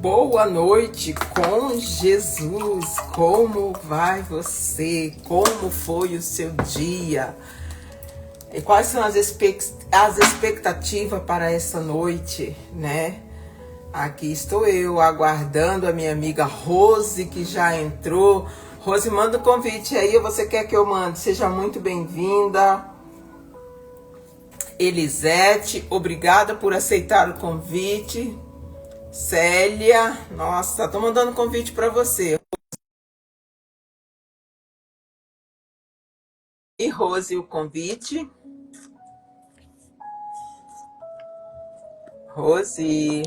Boa noite com Jesus. Como vai você? Como foi o seu dia? E quais são as expectativas para essa noite, né? Aqui estou eu aguardando a minha amiga Rose, que já entrou. Rose, manda um convite aí, ou você quer que eu mande? Seja muito bem-vinda. Elisete, obrigada por aceitar o convite. Célia, nossa, tô mandando convite para você. E Rose, o convite. Rose,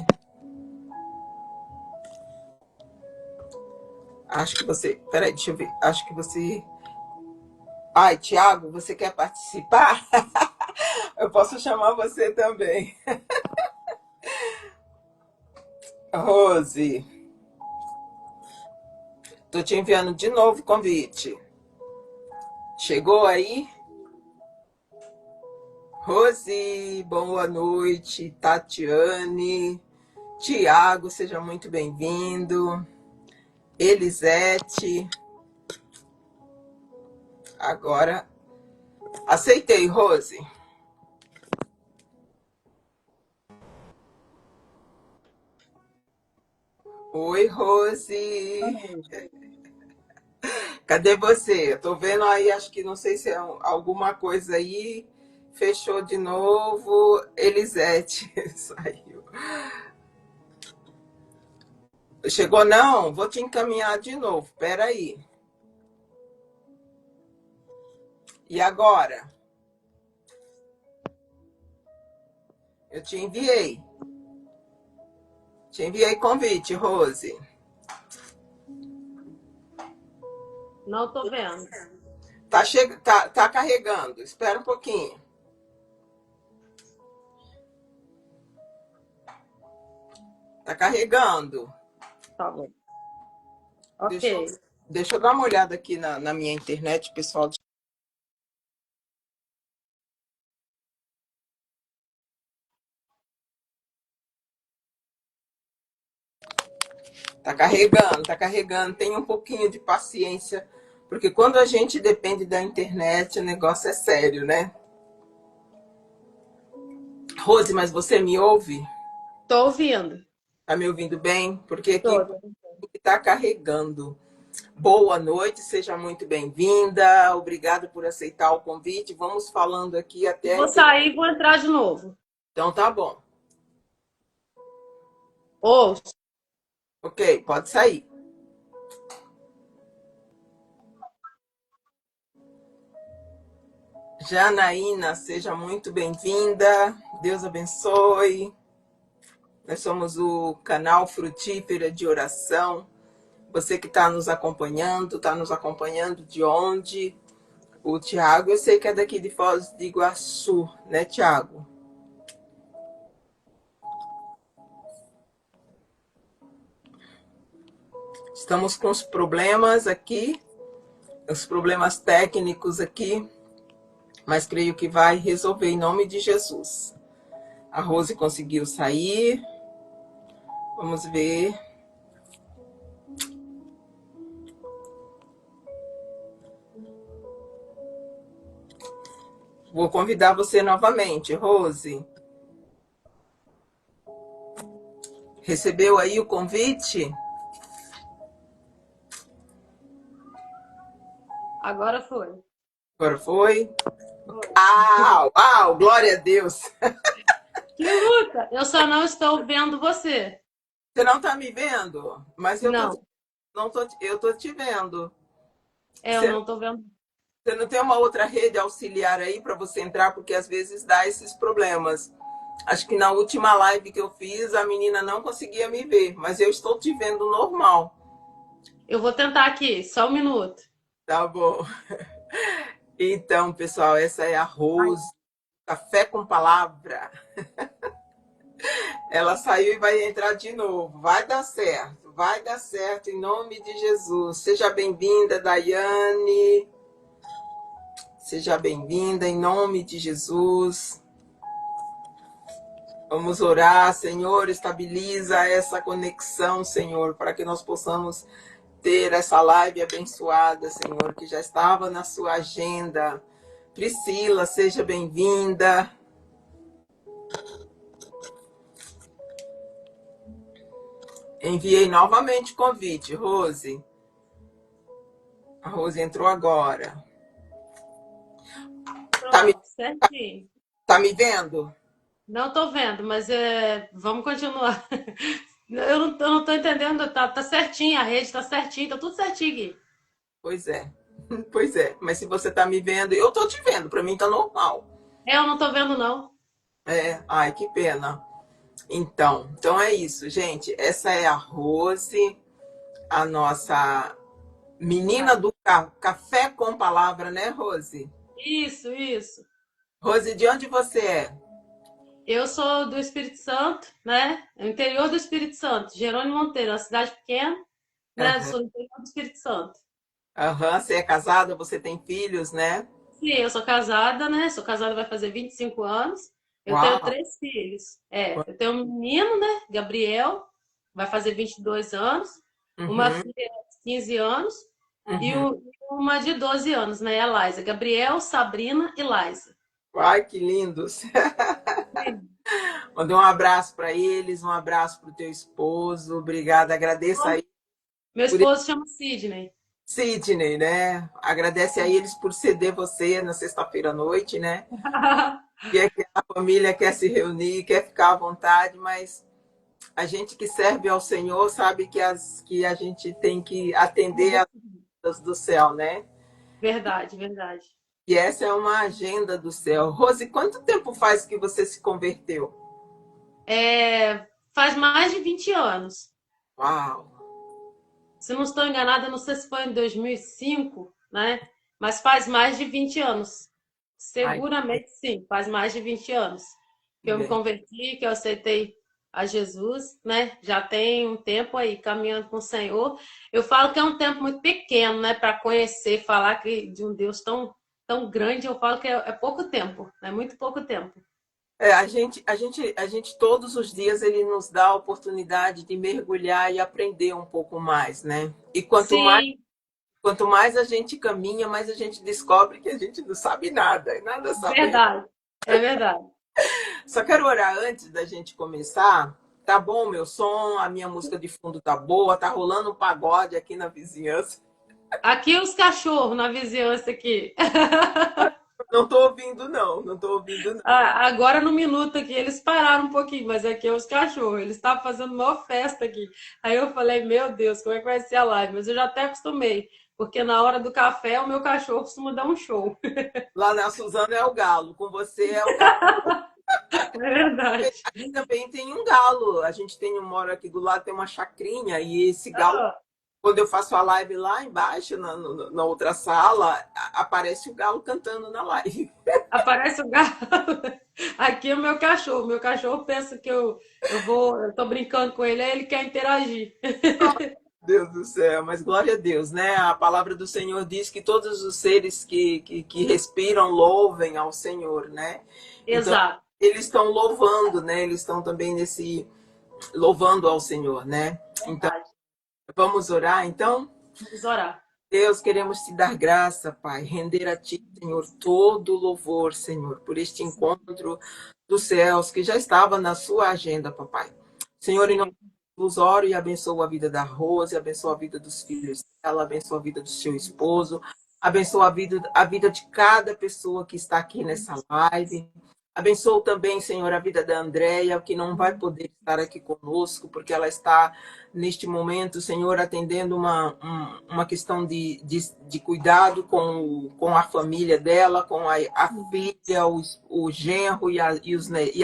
acho que você, peraí, deixa eu ver, acho que você... Ai, Tiago, você quer participar? Eu posso chamar você também. Rose, tô te enviando de novo o convite. Chegou aí? Rose, boa noite. Tatiane, Tiago, seja muito bem-vindo. Elisete, agora aceitei, Rose. Oi, Rose. Cadê você? Eu tô vendo aí, acho que não sei se é alguma coisa aí. Fechou de novo. Elisete saiu. Chegou não? Vou te encaminhar de novo. Pera aí. E agora? Eu te enviei. Te enviei convite, Rose. Não tô vendo. Tá carregando. Espera um pouquinho. Tá carregando. Tá bom. Deixa, Ok. deixa eu dar uma olhada aqui na minha internet, pessoal. Tá carregando, tá carregando. Tenha um pouquinho de paciência, porque quando a gente depende da internet, o negócio é sério, né? Rose, mas você me ouve? Tô ouvindo. Tá me ouvindo bem? Porque aqui Tô. tá carregando. Boa noite, seja muito bem-vinda. Obrigada por aceitar o convite. Vamos falando aqui até Vou que... sair e vou entrar de novo. Então tá bom. Ou Ok, pode sair. Janaína, seja muito bem-vinda. Deus abençoe. Nós somos o canal Frutífera de Oração. Você que está nos acompanhando de onde? O Tiago, eu sei que é daqui de Foz do Iguaçu, né, Tiago? Estamos com os problemas aqui, os problemas técnicos aqui, mas creio que vai resolver em nome de Jesus. A Rose conseguiu sair. Vamos ver. Vou convidar você novamente, Rose. Recebeu aí o convite? agora foi. Agora foi? Foi. Uau, glória a Deus. Que luta! Eu só não estou vendo você. Você não está me vendo? Mas Não. eu tô te vendo. Eu Você, não tô vendo. você não tem uma outra rede auxiliar aí para você entrar, porque às vezes dá esses problemas. Acho que na última live que eu fiz, a menina não conseguia me ver, mas eu estou te vendo normal. Eu vou tentar aqui, só um minuto. Tá bom. Então, pessoal, essa é a Rose, Café com Palavra. Ela saiu e vai entrar de novo. Vai dar certo em nome de Jesus. Seja bem-vinda, Daiane. Seja bem-vinda em nome de Jesus. Vamos orar, Senhor, estabiliza essa conexão, Senhor, para que nós possamos ter essa live abençoada, Senhor, que já estava na sua agenda. Priscila, seja bem-vinda. Enviei novamente o convite, Rose. A Rose entrou agora. Pronto, certinho. Tá me vendo? Não tô vendo, mas vamos continuar. Eu não tô entendendo, tá certinho, a rede tá certinho, tá tudo certinho aqui. Pois é. Pois é. Mas se você tá me vendo, eu tô te vendo, para mim tá normal. Eu não tô vendo, não. Ai, que pena. Então é isso, gente. Essa é a Rose, a nossa menina do café com palavra, né, Rose? Isso, isso. Rose, de onde você é? Eu sou do Espírito Santo, né? No interior do Espírito Santo, Jerônimo Monteiro, uma cidade pequena, né? Aham. Sou do interior do Espírito Santo. Aham, você é casada, você tem filhos, né? Sim, eu sou casada, né? Sou casada vai fazer 25 anos. Eu tenho Uau! 3 filhos. Eu tenho um menino, né? Gabriel, vai fazer 22 anos. Uma Uhum, filha de 15 anos e uhum. uma de 12 anos, né? A Laisa. Gabriel, Sabrina e Laisa. Ai, que lindos! Sim. Mandei um abraço para eles, um abraço para o teu esposo. Obrigada, agradeço aí Meu por esposo chama Sidney. Sidney, né? Agradece a eles por ceder você na sexta-feira à noite, né? E é que a família quer se reunir, quer ficar à vontade, mas a gente que serve ao Senhor sabe que a gente tem que atender às coisas do céu, né? Verdade, verdade. E essa é uma agenda do céu. Rose, quanto tempo faz que você se converteu? Faz mais de 20 anos. Uau! Se não estou enganada, não sei se foi em 2005, né? Mas faz mais de 20 anos. Ai, Seguramente sim, faz mais de 20 anos que eu me bem. converti, que eu aceitei a Jesus, né? Já tem um tempo aí caminhando com o Senhor. Eu falo que é um tempo muito pequeno, né? Para conhecer, falar que de um Deus tão grande, eu falo que é pouco tempo, é muito pouco tempo. A gente todos os dias ele nos dá a oportunidade de mergulhar e aprender um pouco mais, né? E Sim, quanto mais a gente caminha, mais a gente descobre que a gente não sabe nada, nada sabemos. verdade. É verdade. Só quero orar antes da gente começar. Tá bom meu som, a minha música de fundo tá boa, tá rolando um pagode aqui na vizinhança. Aqui os cachorros na vizinhança aqui. Não tô ouvindo não, não tô ouvindo não. Agora no minuto aqui, eles pararam um pouquinho, mas aqui é os cachorros, eles estavam fazendo uma festa aqui. Aí eu falei, meu Deus, como é que vai ser a live? Mas eu já até acostumei, porque na hora do café o meu cachorro costuma dar um show. Lá na Suzana é o galo, com você é o cachorro. É verdade. Aqui também tem um galo. A gente mora aqui do lado, tem uma chacrinha, e esse galo, quando eu faço a live lá embaixo, na outra sala, aparece o galo cantando na live. Aparece o galo. Aqui é o meu cachorro. Meu cachorro pensa que eu tô brincando com ele, aí ele quer interagir. Deus do céu, mas glória a Deus, né? A palavra do Senhor diz que todos os seres que respiram louvem ao Senhor, né? Então, Exato. eles estão louvando, né? Eles estão também louvando ao Senhor, né? Então, Verdade. vamos orar, então? Vamos orar. Deus, queremos te dar graça, Pai, render a ti, Senhor, todo o louvor, Senhor, por este Sim, encontro dos céus que já estava na sua agenda, papai. Senhor, em nome sim. de Jesus, oro e abençoo a vida da Rose, abençoa a vida dos filhos dela, abençoa a vida do seu esposo, abençoa a vida de cada pessoa que está aqui nessa live. Abençoo também, Senhor, a vida da Andréia, que não vai poder estar aqui conosco, porque ela está, neste momento, Senhor, atendendo uma questão de cuidado com a família dela, com a filha, o genro e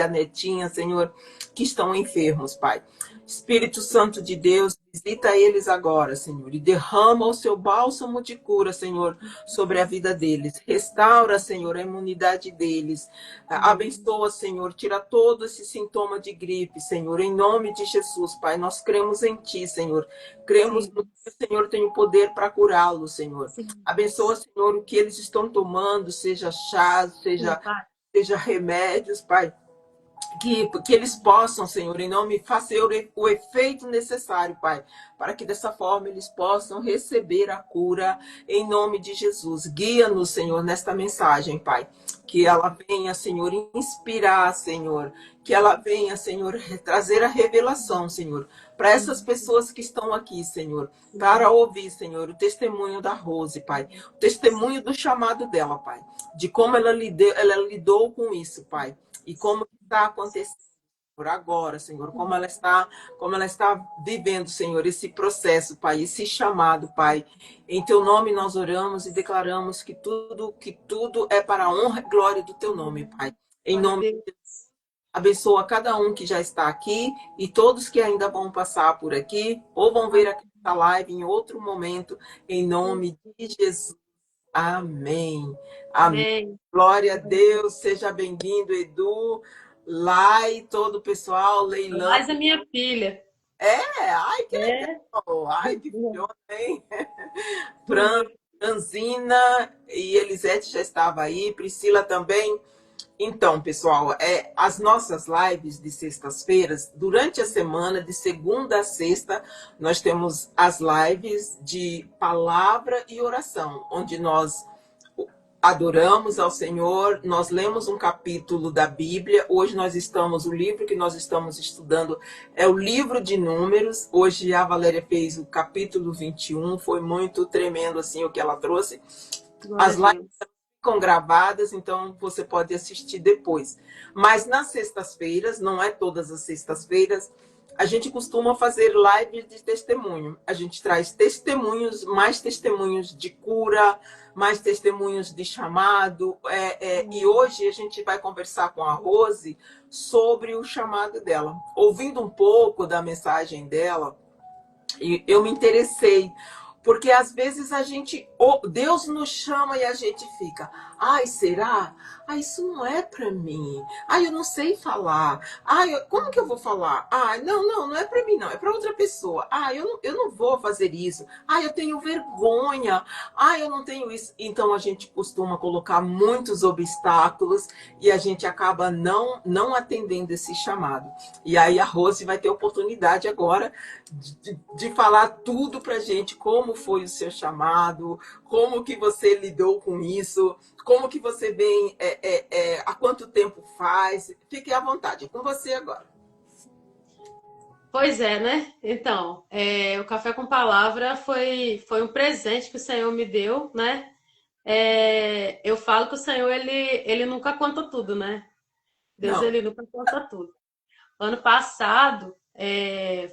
a netinha, Senhor, que estão enfermos, Pai. Espírito Santo de Deus, visita eles agora, Senhor, e derrama o seu bálsamo de cura, Senhor, sobre a vida deles. Restaura, Senhor, a imunidade deles. Abençoa, Senhor, tira todo esse sintoma de gripe, Senhor, em nome de Jesus, Pai. Nós cremos em Ti, Senhor. Cremos Sim, que o Senhor tem o poder para curá-lo, Senhor. sim. Abençoa, Senhor, o que eles estão tomando, seja chá, Sim, seja, Pai. seja remédios, Pai. que eles possam, Senhor, em nome, fazer o efeito necessário, Pai, para que dessa forma eles possam receber a cura em nome de Jesus. Guia-nos, Senhor, nesta mensagem, Pai. Que ela venha, Senhor, inspirar, Senhor. Que ela venha, Senhor, trazer a revelação, Senhor, para essas pessoas que estão aqui, Senhor, para ouvir, Senhor, o testemunho da Rose, Pai. O testemunho do chamado dela, Pai. De como ela lidou com isso, Pai. E como está acontecendo por agora, Senhor, como ela está vivendo, Senhor, esse processo, Pai, esse chamado, Pai. Em teu nome nós oramos e declaramos que tudo é para a honra e glória do teu nome, Pai. Em Glória a nome, Deus. abençoa cada um que já está aqui e todos que ainda vão passar por aqui ou vão ver aqui essa live em outro momento, em nome de Jesus. Amém. Amém. Amém. Glória a Deus. Seja bem-vindo, Edu, Lai, todo o pessoal, Leilão. Mais a minha filha. Ai, que É. legal. Ai, que filhona, hein? Franzina e Elisete já estava aí, Priscila também. Então, pessoal, as nossas lives de sextas-feiras, durante a semana, de segunda a sexta, nós temos as lives de palavra e oração, onde nós adoramos ao Senhor, nós lemos um capítulo da Bíblia. Hoje o livro que nós estamos estudando é o livro de Números. Hoje a Valéria fez o capítulo 21, foi muito tremendo assim o que ela trouxe. As lives ficam gravadas, então você pode assistir depois. Mas nas sextas-feiras, não é todas as sextas-feiras, a gente costuma fazer lives de testemunho. A gente traz testemunhos, mais testemunhos de cura, mais testemunhos de chamado. E hoje a gente vai conversar com a Rose sobre o chamado dela. Ouvindo um pouco da mensagem dela, eu me interessei. Porque às vezes Deus nos chama e a gente fica, ai, será? Ai, isso não é para mim. Ai, eu não sei falar. Ai, como que eu vou falar? Ai, não é para mim, não, é para outra pessoa. Ai, eu não vou fazer isso. Ai, eu tenho vergonha. Ai, eu não tenho isso. Então a gente costuma colocar muitos obstáculos e a gente acaba não atendendo esse chamado. E aí a Rose vai ter oportunidade agora de falar tudo pra gente, como foi o seu chamado, como que você lidou com isso, como que você vem, há quanto tempo faz. Fique à vontade, com você agora. Pois é, né? Então, o Café com Palavra foi um presente que o Senhor me deu, né? Eu falo que o Senhor, ele nunca conta tudo, né? Deus, Não, ele nunca conta tudo. Ano passado,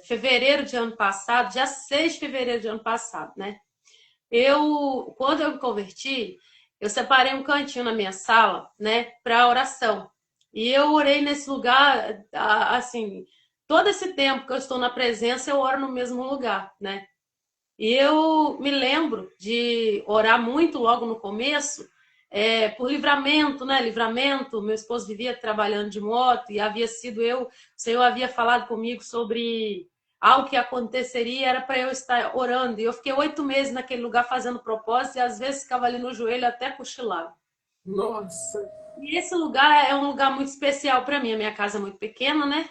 fevereiro de ano passado, dia 6 de fevereiro de ano passado, né? Quando eu me converti, eu separei um cantinho na minha sala, né, para oração. E eu orei nesse lugar, assim, todo esse tempo que eu estou na presença, eu oro no mesmo lugar, né? E eu me lembro de orar muito logo no começo, por livramento, né? Livramento. Meu esposo vivia trabalhando de moto e havia sido o Senhor havia falado comigo sobre algo que aconteceria, era para eu estar orando. E eu fiquei 8 meses naquele lugar fazendo propósito e às vezes ficava ali no joelho até cochilar. nossa. E esse lugar é um lugar muito especial para mim. A minha casa é muito pequena, né?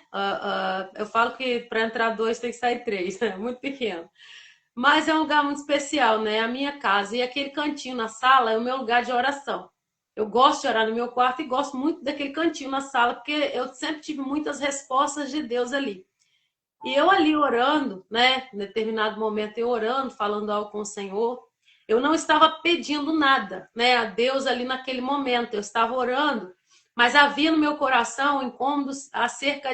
Eu falo que para entrar dois tem que sair três, né? Muito pequeno. Mas é um lugar muito especial, né? A minha casa. E aquele cantinho na sala é o meu lugar de oração. Eu gosto de orar no meu quarto e gosto muito daquele cantinho na sala, porque eu sempre tive muitas respostas de Deus ali. E eu ali orando, né? Em determinado momento eu orando, falando algo com o Senhor. Eu não estava pedindo nada, né? A Deus ali naquele momento. Eu estava orando, mas havia no meu coração incômodos acerca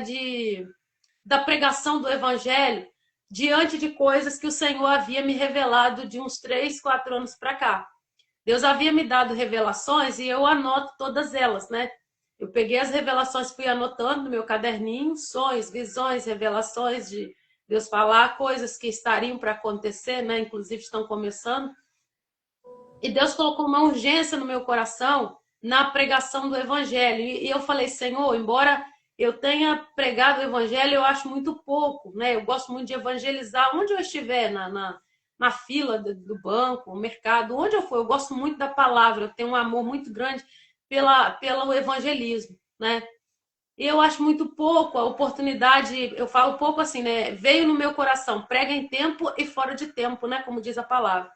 da pregação do Evangelho diante de coisas que o Senhor havia me revelado de uns 3, 4 anos para cá. Deus havia me dado revelações e eu anoto todas elas, né? Eu peguei as revelações, fui anotando no meu caderninho, sonhos, visões, revelações de Deus falar, coisas que estariam para acontecer, né? Inclusive estão começando. E Deus colocou uma urgência no meu coração na pregação do Evangelho. E eu falei, Senhor, embora eu tenha pregado o Evangelho, eu acho muito pouco, né? Eu gosto muito de evangelizar onde eu estiver, na fila do banco, no mercado, onde eu for. Eu gosto muito da palavra, eu tenho um amor muito grande pelo evangelismo, né? E eu acho muito pouco a oportunidade, eu falo pouco assim, né? Veio no meu coração, prega em tempo e fora de tempo, né? Como diz a palavra.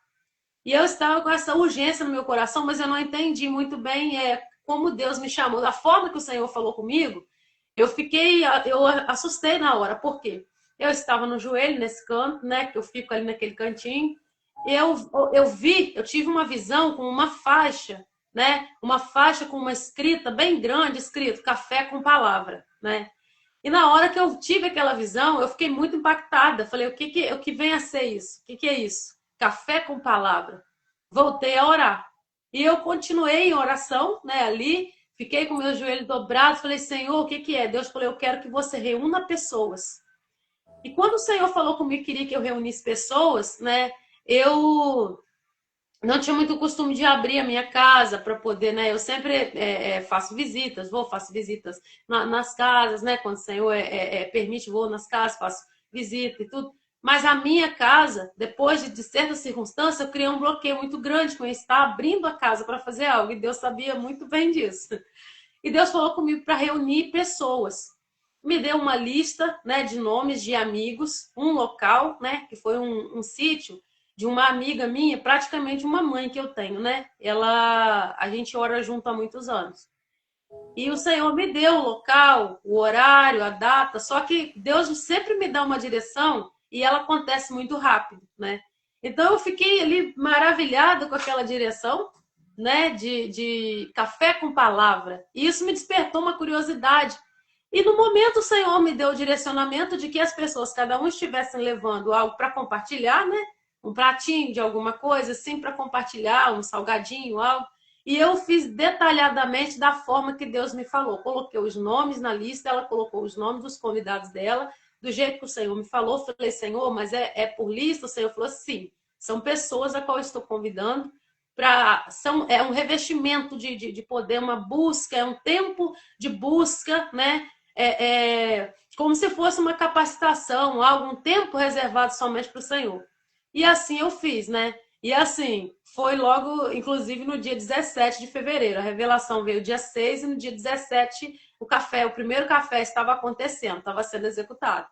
E eu estava com essa urgência no meu coração, mas eu não entendi muito bem como Deus me chamou, da forma que o Senhor falou comigo. Eu assustei na hora, por quê? Eu estava no joelho nesse canto, né? Que eu fico ali naquele cantinho. Eu, eu tive uma visão com uma faixa, né? Uma faixa com uma escrita bem grande, escrito café com palavra, né? E na hora que eu tive aquela visão, eu fiquei muito impactada. Falei, o que vem a ser isso? O que é isso? Café com palavra. Voltei a orar. E eu continuei em oração, né, ali, fiquei com meus joelhos dobrados, falei, Senhor, o que é? Deus falou, eu quero que você reúna pessoas. E quando o Senhor falou comigo que queria que eu reunisse pessoas, né, eu não tinha muito costume de abrir a minha casa para poder, né? Eu sempre faço visitas, faço visitas nas casas, né? Quando o Senhor permite, vou nas casas, faço visita e tudo. Mas a minha casa, depois de certas circunstâncias, eu criei um bloqueio muito grande com estar abrindo a casa para fazer algo. E Deus sabia muito bem disso. E Deus falou comigo para reunir pessoas. Me deu uma lista, né, de nomes de amigos, um local, né, que foi um sítio de uma amiga minha, praticamente uma mãe que eu tenho, né? A gente ora junto há muitos anos. E o Senhor me deu o local, o horário, a data, só que Deus sempre me dá uma direção e ela acontece muito rápido, né? Então eu fiquei ali maravilhada com aquela direção, né, de café com palavra. E isso me despertou uma curiosidade. E no momento o Senhor me deu o direcionamento de que as pessoas, cada um estivessem levando algo para compartilhar, né? Um pratinho de alguma coisa, assim, para compartilhar, um salgadinho, algo. E eu fiz detalhadamente da forma que Deus me falou. Coloquei os nomes na lista, ela colocou os nomes dos convidados dela, do jeito que o Senhor me falou. Falei, Senhor, mas é por lista? O Senhor falou, sim, são pessoas a qual eu estou convidando. É um revestimento de poder, uma busca, é um tempo de busca, né? Como se fosse uma capacitação, algum tempo reservado somente para o Senhor. E assim eu fiz, né? E assim, foi logo, inclusive no dia 17 de fevereiro. A revelação veio dia 6 e no dia 17 o primeiro café estava acontecendo, estava sendo executado.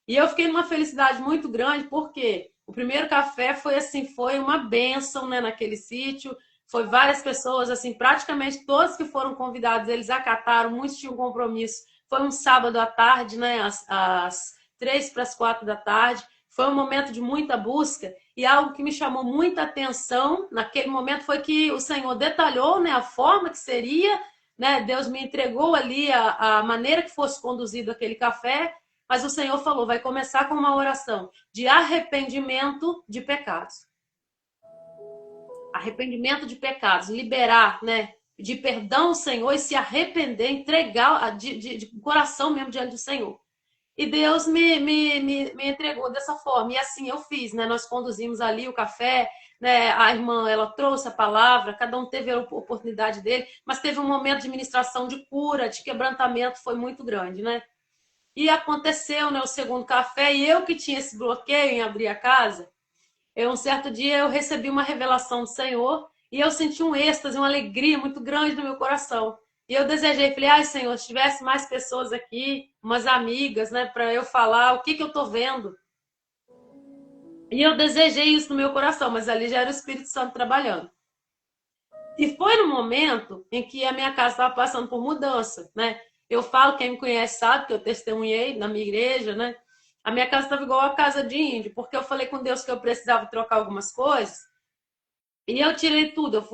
E eu fiquei numa felicidade muito grande, porque o primeiro café foi assim, foi uma bênção, né, naquele sítio. Foi várias pessoas, assim, praticamente todos que foram convidados, eles acataram, muitos tinham compromisso. Foi um sábado à tarde, né, às 3 para as 4 da tarde. Foi um momento de muita busca. E algo que me chamou muita atenção naquele momento foi que o Senhor detalhou, né, a forma que seria, né? Deus me entregou ali a maneira que fosse conduzido aquele café, mas o Senhor falou, vai começar com uma oração de arrependimento de pecados. Arrependimento de pecados, liberar, né? De perdão ao Senhor e se arrepender, entregar de coração mesmo diante do Senhor. E Deus me entregou dessa forma. E assim eu fiz, né? Nós conduzimos ali o café, né? A irmã, ela trouxe a palavra, cada um teve a oportunidade dele, mas teve um momento de ministração de cura, de quebrantamento, foi muito grande, né? E aconteceu, né, o segundo café, e eu que tinha esse bloqueio em abrir a casa, um certo dia eu recebi uma revelação do Senhor e eu senti um êxtase, uma alegria muito grande no meu coração. E eu desejei, falei, ai Senhor, se tivesse mais pessoas aqui, umas amigas, né, para eu falar o que eu tô vendo. E eu desejei isso no meu coração, mas ali já era o Espírito Santo trabalhando. E foi no momento em que a minha casa estava passando por mudança, né? Eu falo, quem me conhece sabe que eu testemunhei na minha igreja, né? A minha casa estava igual a casa de índio, porque eu falei com Deus que eu precisava trocar algumas coisas. E eu tirei tudo.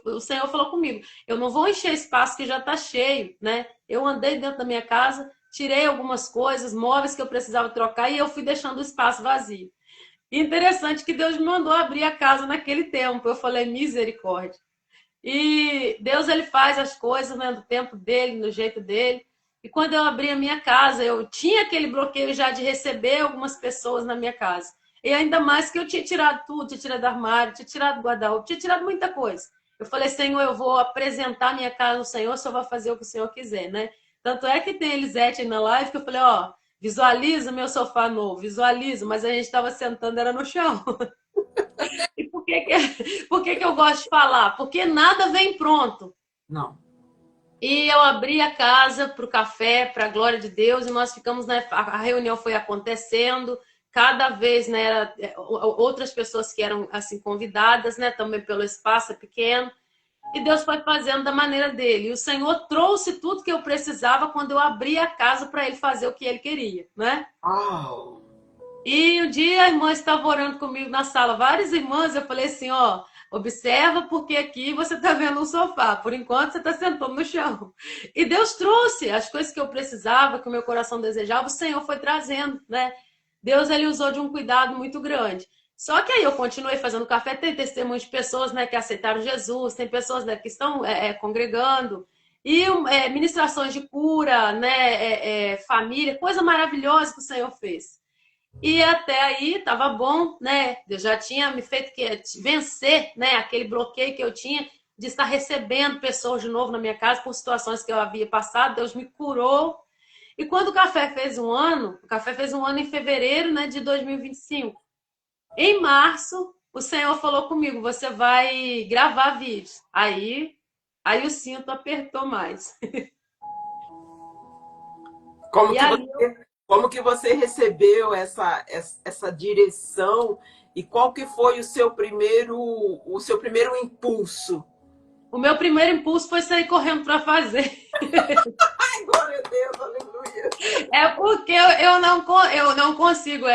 O Senhor falou comigo: eu não vou encher espaço que já está cheio, né? Eu andei dentro da minha casa, tirei algumas coisas, móveis que eu precisava trocar e eu fui deixando o espaço vazio. E interessante que Deus me mandou abrir a casa naquele tempo. Eu falei: misericórdia. E Deus, ele faz as coisas, né, do tempo dele, do jeito dele. E quando eu abri a minha casa, eu tinha aquele bloqueio já de receber algumas pessoas na minha casa. E ainda mais que eu tinha tirado tudo, tinha tirado armário, tinha tirado guarda-roupa, tinha tirado muita coisa. Eu falei, Senhor, eu vou apresentar minha casa ao Senhor, o Senhor vai fazer o que o Senhor quiser, né? Tanto é que tem Elisete aí na live que eu falei, ó, visualiza meu sofá novo, visualiza, mas a gente estava sentando, era no chão. E por que eu gosto de falar? Porque nada vem pronto. Não. E eu abri a casa para o café, para a glória de Deus, e nós ficamos, né, a reunião foi acontecendo, cada vez, né, outras pessoas que eram assim convidadas, né, também pelo espaço pequeno, e Deus foi fazendo da maneira dele. E o Senhor trouxe tudo que eu precisava quando eu abri a casa para ele fazer o que ele queria, né? Uau! E um dia a irmã estava orando comigo na sala, várias irmãs, eu falei assim, ó, observa porque aqui você está vendo um sofá, por enquanto você está sentando no chão. E Deus trouxe as coisas que eu precisava, que o meu coração desejava, o Senhor foi trazendo, né? Deus, ele usou de um cuidado muito grande. Só que aí eu continuei fazendo café, tem testemunhos de pessoas, né, que aceitaram Jesus, tem pessoas, né, que estão congregando, e ministrações de cura, né, família, coisa maravilhosa que o Senhor fez. E até aí estava bom, né? Eu já tinha me feito vencer, né? Aquele bloqueio que eu tinha de estar recebendo pessoas de novo na minha casa por situações que eu havia passado. Deus me curou. E quando o café fez um ano, o café fez um ano em fevereiro, né, de 2025. Em março, o Senhor falou comigo: você vai gravar vídeos. Aí o cinto apertou mais. Como E que ali você, como que você recebeu essa direção e qual que foi o seu primeiro impulso? o meu primeiro impulso foi sair correndo para fazer. Ai, glória a Deus, aleluia. É porque eu não consigo.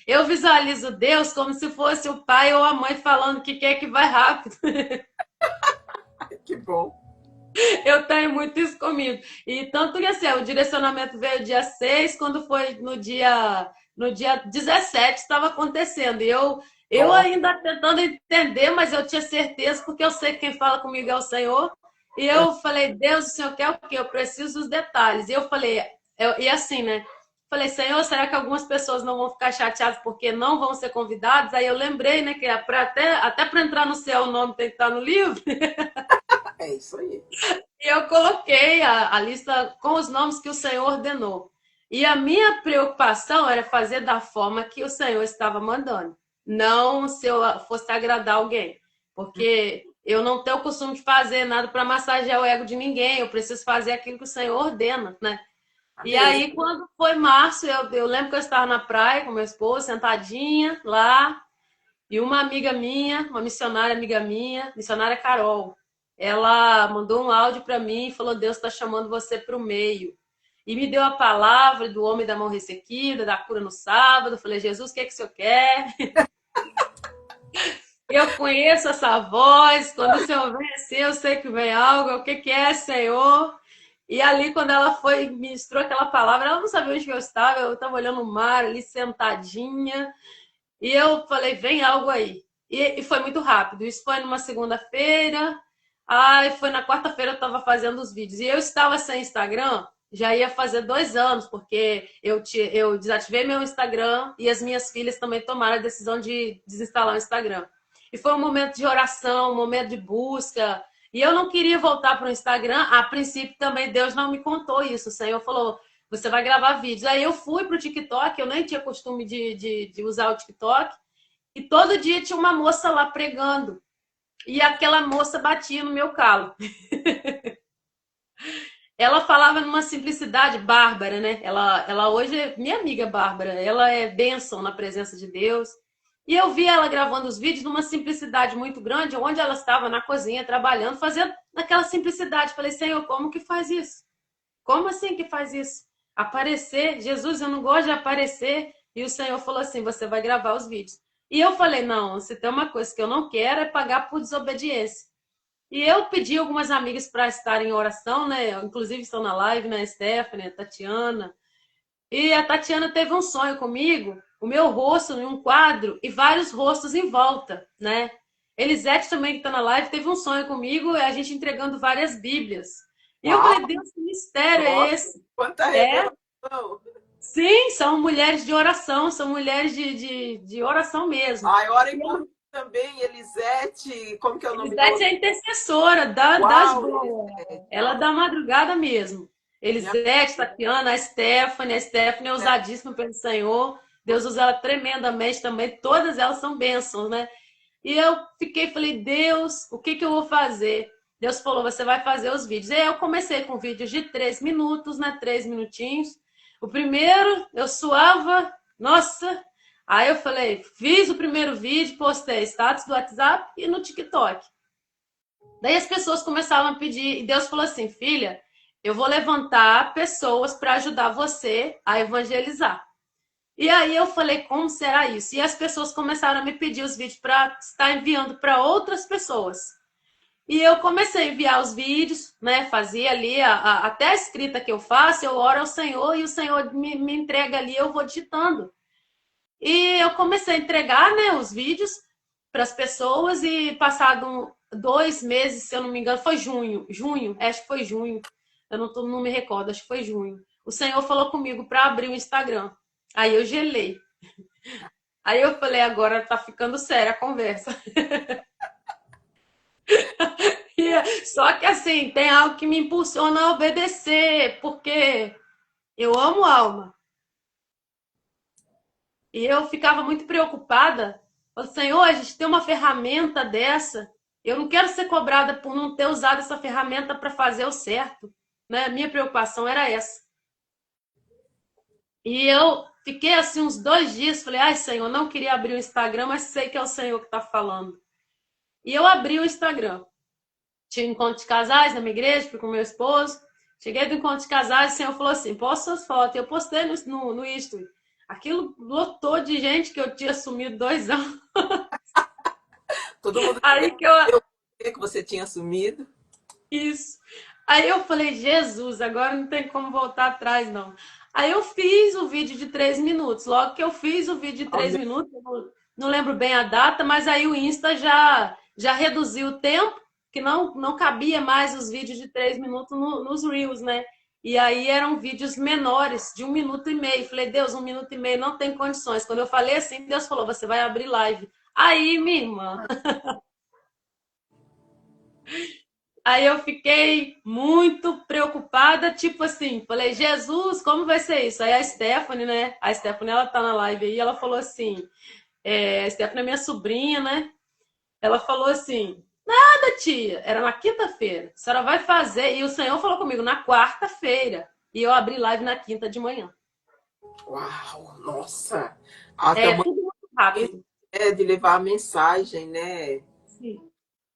Eu visualizo Deus como se fosse o pai ou a mãe falando que quer que vai rápido. Ai, que bom. Eu tenho muito isso comigo. E tanto que assim, o direcionamento veio dia 6 quando foi no dia 17 estava acontecendo. E eu Ó, ainda tentando entender, mas eu tinha certeza, porque eu sei que quem fala comigo é o Senhor. E eu falei, Deus, o Senhor quer o quê? Eu preciso dos detalhes. E eu falei, e assim, né? Falei, Senhor, será que algumas pessoas não vão ficar chateadas porque não vão ser convidadas? Aí eu lembrei, né, que até para entrar no céu o nome tem que estar no livro. é isso aí. E eu coloquei a lista com os nomes que o Senhor ordenou. E a minha preocupação era fazer da forma que o Senhor estava mandando. Não se eu fosse agradar alguém. Porque eu não tenho o costume de fazer nada para massagear o ego de ninguém. Eu preciso fazer aquilo que o Senhor ordena, né? E Amém. aí, quando foi março, eu lembro que eu estava na praia com meu esposo, sentadinha lá, e uma amiga minha, uma missionária amiga minha, missionária Carol, ela mandou um áudio para mim e falou: Deus está chamando você para o meio. E me deu a palavra do homem da mão ressequida, da cura no sábado. Eu falei: Jesus, o que é que o senhor quer? Eu conheço essa voz. Quando o Senhor vem assim, eu sei que vem algo. O que é, Senhor? E ali, quando ela foi, ministrou aquela palavra, ela não sabia onde eu estava. Eu estava olhando o mar ali, sentadinha. E eu falei, vem algo aí. E foi muito rápido. Isso foi numa segunda-feira. Ai, foi na quarta-feira eu estava fazendo os vídeos. E eu estava sem Instagram, já ia fazer 2 anos, porque eu desativei meu Instagram e as minhas filhas também tomaram a decisão de desinstalar o Instagram. E foi um momento de oração, um momento de busca. E eu não queria voltar para o Instagram. A princípio também Deus não me contou isso. O Senhor falou, você vai gravar vídeos. Aí eu fui para o TikTok, eu nem tinha costume de usar o TikTok. E todo dia tinha uma moça lá pregando. E aquela moça batia no meu calo. Ela falava numa simplicidade bárbara, né? Ela hoje é minha amiga Bárbara. Ela é bênção na presença de Deus. E eu vi ela gravando os vídeos numa simplicidade muito grande, onde ela estava na cozinha trabalhando, fazendo naquela simplicidade. Falei, Senhor, como que faz isso? Como assim que faz isso? Aparecer? Jesus, eu não gosto de aparecer. E o Senhor falou assim, você vai gravar os vídeos. E eu falei, não, se tem uma coisa que eu não quero é pagar por desobediência. E eu pedi algumas amigas para estarem em oração, né? Inclusive estão na live, né? A Stephanie, a Tatiana. E a Tatiana teve um sonho comigo, o meu rosto em um quadro e vários rostos em volta, né? Elisete também, que está na live, teve um sonho comigo, a gente entregando várias Bíblias. E eu Uau, falei, Deus, que mistério é nossa, esse? quanta É, revelação. sim, são mulheres de oração, são mulheres de oração mesmo. Ai, orem por mim também, Elisete. Como que é o nome da Elisete outra? é intercessora das Uau, boas. Elisete. Ela dá madrugada mesmo. Minha Elisete, Tatiana, a Stephanie é usadíssima pelo Senhor. Deus usa ela tremendamente também. Todas elas são bênçãos, né? E eu falei, Deus, o que que eu vou fazer? Deus falou, você vai fazer os vídeos. E aí eu comecei com vídeos de 3 minutos, né? 3 minutinhos. O primeiro, eu suava, nossa. Aí eu falei, fiz o primeiro vídeo, postei status do WhatsApp e no TikTok. Daí as pessoas começaram a pedir, e Deus falou assim, filha, eu vou levantar pessoas para ajudar você a evangelizar. E aí eu falei, como será isso? E as pessoas começaram a me pedir os vídeos para estar enviando para outras pessoas. E eu comecei a enviar os vídeos, né? Fazia ali, até a escrita que eu faço, eu oro ao Senhor e o Senhor me entrega ali, eu vou digitando. E eu comecei a entregar, né, os vídeos para as pessoas e passado 2 meses, se eu não me engano, foi junho, acho que foi junho, eu não me recordo, acho que foi junho. O Senhor falou comigo para abrir o Instagram. Aí eu gelei. Aí eu falei, agora tá ficando séria a conversa. Só que assim, tem algo que me impulsiona a obedecer, porque eu amo alma. E eu ficava muito preocupada. Falei, Senhor, a gente tem uma ferramenta dessa. Eu não quero ser cobrada por não ter usado essa ferramenta para fazer o certo. Né? Minha preocupação era essa. E eu fiquei assim uns 2 dias. Falei, ai, Senhor, não queria abrir o Instagram, mas sei que é o Senhor que está falando. E eu abri o Instagram. Tinha encontro de casais na minha igreja, fui com meu esposo. Cheguei do encontro de casais, o Senhor falou assim, posta suas fotos. Eu postei no History. Aquilo lotou de gente que eu tinha sumido 2 anos. Todo mundo Aí que eu... que você tinha sumido. Isso. Aí eu falei, Jesus, agora não tem como voltar atrás, não. Aí eu fiz o vídeo de 3 minutos. Logo que eu fiz o vídeo de 3 minutos, eu não lembro bem a data, mas aí o Insta já reduziu o tempo, que não cabia mais os vídeos de 3 minutos nos Reels, né? E aí eram vídeos menores, de 1 minuto e meio. Falei, Deus, 1 minuto e meio não tem condições. Quando eu falei assim, Deus falou, você vai abrir live. Aí, minha irmã... Aí eu fiquei muito preocupada, tipo assim, falei, Jesus, como vai ser isso? Aí a Stephanie, né? A Stephanie, ela tá na live aí, ela falou assim, a Stephanie é minha sobrinha, né? Ela falou assim, nada, tia, era na quinta-feira, a senhora vai fazer, e o Senhor falou comigo, na quarta-feira, e eu abri live na quinta de manhã. Uau, nossa! Tudo muito rápido. De levar a mensagem, né? Sim.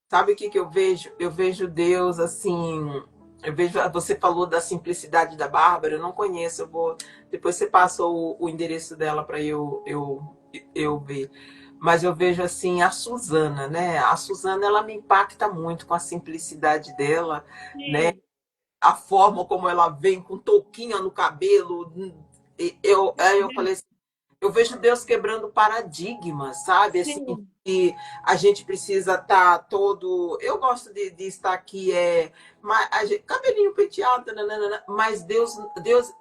Sabe o que eu vejo? Eu vejo Deus assim. Eu vejo. Você falou da simplicidade da Bárbara, eu não conheço. Eu vou. Depois você passa o endereço dela para eu ver. Mas eu vejo assim a Suzana, né? A Suzana, ela me impacta muito com a simplicidade dela, né? Sim. A forma como ela vem com touquinha no cabelo. Aí eu falei assim, eu vejo Deus quebrando paradigmas, sabe? Assim, Sim. que a gente precisa estar todo. Eu gosto de estar aqui, cabelinho penteado, nananana, mas Deus,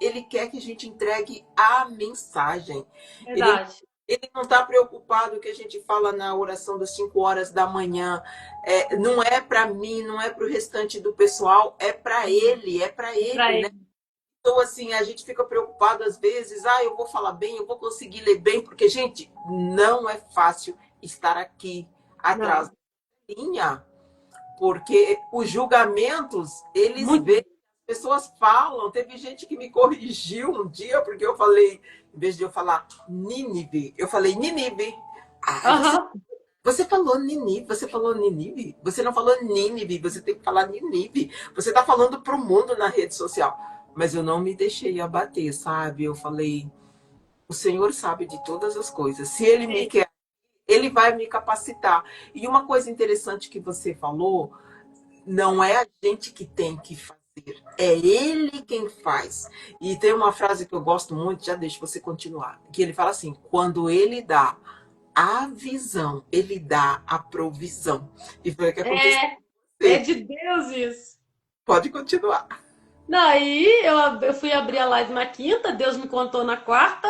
ele quer que a gente entregue a mensagem. Verdade. Ele não está preocupado que a gente fala na oração das 5 horas da manhã. Não é para mim, não é para o restante do pessoal, é para ele, né? Então, assim, a gente fica preocupado às vezes, eu vou falar bem, eu vou conseguir ler bem, porque, gente, não é fácil estar aqui atrás Não. da linha, porque os julgamentos, eles Muito. vêm, as pessoas falam, teve gente que me corrigiu um dia, porque eu falei, em vez de eu falar Nínive, eu falei Nínive. Você falou Nínive, você não falou Nínive, você tem que falar Nínive. Você está falando para o mundo na rede social. Mas eu não me deixei abater, sabe? Eu falei, o Senhor sabe de todas as coisas. Se Ele me quer, Ele vai me capacitar. E uma coisa interessante que você falou, não é a gente que tem que fazer, é Ele quem faz. E tem uma frase que eu gosto muito, já deixo você continuar, que ele fala assim, quando Ele dá a visão, Ele dá a provisão. E foi o que aconteceu. É de Deus isso. Pode continuar. Daí eu fui abrir a live na quinta, Deus me contou na quarta,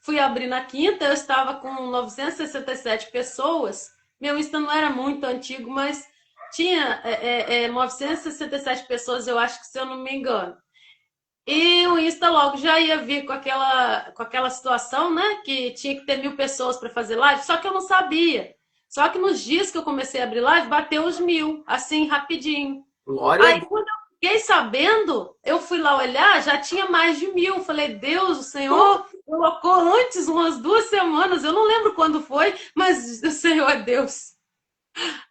fui abrir na quinta, eu estava com 967 pessoas. Meu Insta não era muito antigo, mas tinha 967 pessoas, eu acho que se eu não me engano. E o Insta logo já ia vir com aquela situação, né? Que tinha que ter 1.000 pessoas para fazer live, só que eu não sabia. Só que nos dias que eu comecei a abrir live, bateu os 1.000, assim, rapidinho. Glória a Aí, Deus. quando eu fiquei sabendo, eu fui lá olhar, já tinha mais de 1.000. Falei, Deus, o Senhor colocou antes, umas 2 semanas, eu não lembro quando foi, mas o Senhor é Deus.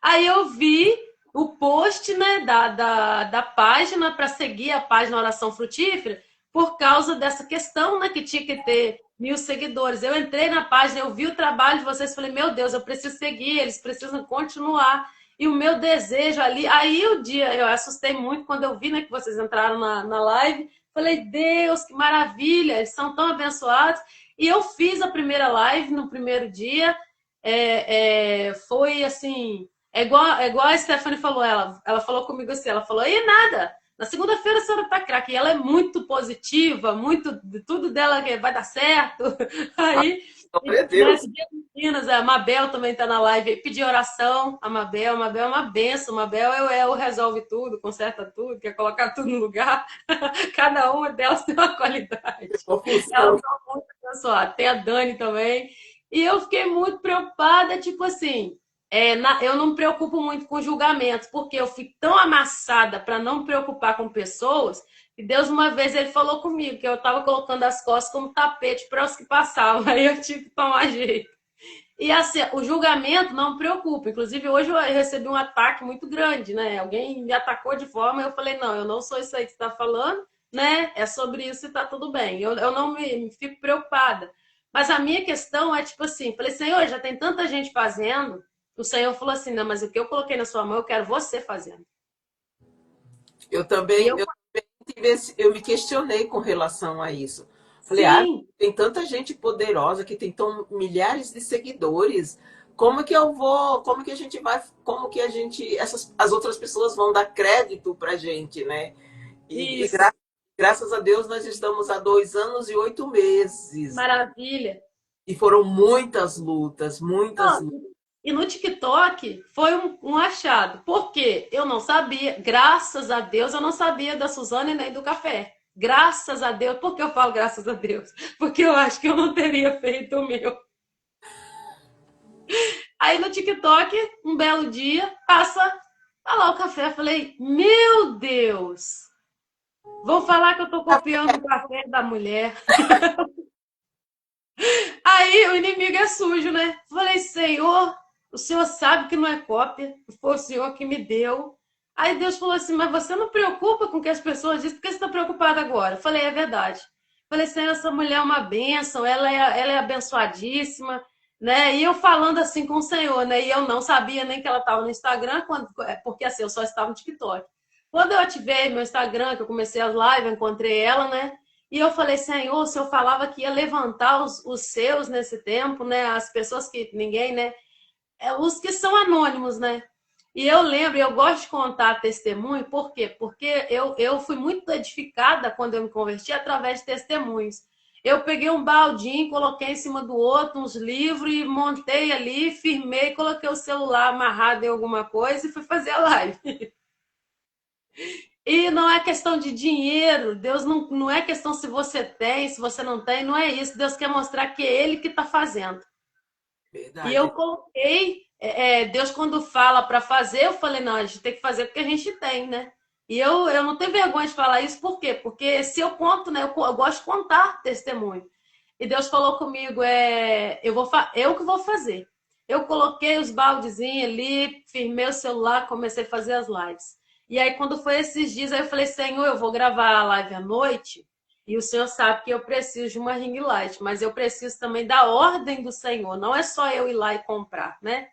Aí eu vi o post, né, da página para seguir a página Oração Frutífera por causa dessa questão, né, que tinha que ter 1.000 seguidores. Eu entrei na página, eu vi o trabalho de vocês, falei, meu Deus, eu preciso seguir, eles precisam continuar. E o meu desejo ali, aí o dia, eu assustei muito quando eu vi, né, que vocês entraram na live, falei, Deus, que maravilha, eles são tão abençoados. E eu fiz a primeira live no primeiro dia, foi assim, é igual a Stephanie falou, ela falou comigo assim, ela falou, e nada, na segunda-feira a senhora tá craque, e ela é muito positiva, muito, tudo dela que vai dar certo, aí, Glória a nas Deus. meninas, a Mabel também tá na live, pedi oração, a Mabel é uma benção, a Mabel eu resolve tudo, conserta tudo, quer colocar tudo no lugar, cada uma delas tem uma qualidade, Uma elas função. são muito abençoadas, tem a Dani também, e eu fiquei muito preocupada, tipo assim, eu não me preocupo muito com julgamentos, porque eu fui tão amassada para não me preocupar com pessoas, que Deus uma vez ele falou comigo que eu estava colocando as costas como tapete para os que passavam, aí eu tive que tomar jeito. E assim, o julgamento não me preocupa. Inclusive, hoje eu recebi um ataque muito grande, né? Alguém me atacou de forma, eu falei, não, eu não sou isso aí que você está falando, né? É sobre isso e tá tudo bem. Eu não me fico preocupada. Mas a minha questão é tipo assim, falei, Senhor, já tem tanta gente fazendo. O Senhor falou assim, não, mas o que eu coloquei na sua mão, eu quero você fazendo. Eu E também, eu, eu me questionei com relação a isso. Falei, sim, tem tanta gente poderosa que tem tão milhares de seguidores. Como que eu vou, como que a gente vai, como que a gente, as outras pessoas vão dar crédito pra gente, né? E isso, graças a Deus nós estamos há 2 anos e 8 meses. maravilha. E foram muitas lutas, muitas lutas. E no TikTok foi um achado. Por quê? Eu não sabia, graças a Deus, eu não sabia da Suzane nem do café. Graças a Deus. Por que eu falo graças a Deus? Porque eu acho que eu não teria feito o meu. Aí no TikTok, um belo dia, passa tá lá o café. Eu falei, meu Deus, vou falar que eu tô copiando o café da mulher. Aí o inimigo é sujo, né? Falei, Senhor, o Senhor sabe que não é cópia, foi o Senhor que me deu. Aí Deus falou assim, mas você não preocupa com o que as pessoas dizem, por que você está preocupada agora? Falei, é verdade. Falei, Senhor, essa mulher é uma bênção, ela é abençoadíssima, né? E eu falando assim com o Senhor, né? E eu não sabia nem que ela estava no Instagram, porque assim, eu só estava no TikTok. Quando eu ativei meu Instagram, que eu comecei as lives, eu encontrei ela, né? E eu falei, Senhor, o Senhor falava que ia levantar os seus nesse tempo, né? As pessoas que ninguém, né? Os que são anônimos, né? E eu lembro, eu gosto de contar testemunho, por quê? Porque eu fui muito edificada quando eu me converti através de testemunhos. Eu peguei um baldinho, coloquei em cima do outro uns livros e montei ali, firmei, coloquei o celular amarrado em alguma coisa e fui fazer a live. E não é questão de dinheiro, Deus não é questão se você tem, se você não tem, não é isso. Deus quer mostrar que é Ele que está fazendo. E eu Verdade. coloquei, Deus quando fala para fazer, eu falei, não, a gente tem que fazer porque a gente tem, né? E eu não tenho vergonha de falar isso, por quê? Porque se eu conto, né, eu gosto de contar testemunho. E Deus falou comigo, eu que vou fazer. Eu coloquei os baldezinhos ali, firmei o celular, comecei a fazer as lives. E aí, quando foi esses dias, aí eu falei, Senhor, eu vou gravar a live à noite, e o Senhor sabe que eu preciso de uma ring light, mas eu preciso também da ordem do Senhor, não é só eu ir lá e comprar, né?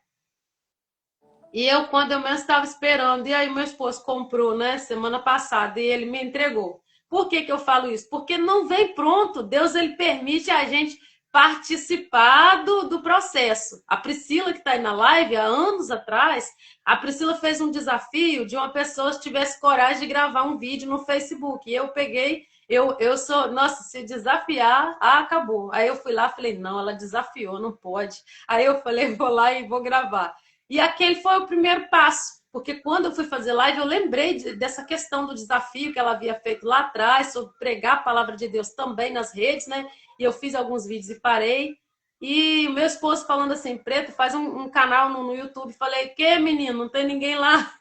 E eu, quando eu mesmo estava esperando, e aí meu esposo comprou, né, semana passada, e ele me entregou. Por que que eu falo isso? Porque não vem pronto. Deus, ele permite a gente participar do processo. A Priscila, que está aí na live, há anos atrás, a Priscila fez um desafio de uma pessoa que tivesse coragem de gravar um vídeo no Facebook. E eu peguei, eu sou, nossa, se desafiar, acabou. Aí eu fui lá, falei, não, ela desafiou, não pode. Aí eu falei, vou lá e vou gravar. E aquele foi o primeiro passo, porque quando eu fui fazer live, eu lembrei dessa questão do desafio que ela havia feito lá atrás, sobre pregar a palavra de Deus também nas redes, né? E eu fiz alguns vídeos e parei. E meu esposo falando assim, Preto, faz um canal no YouTube. Falei, que menino, não tem ninguém lá.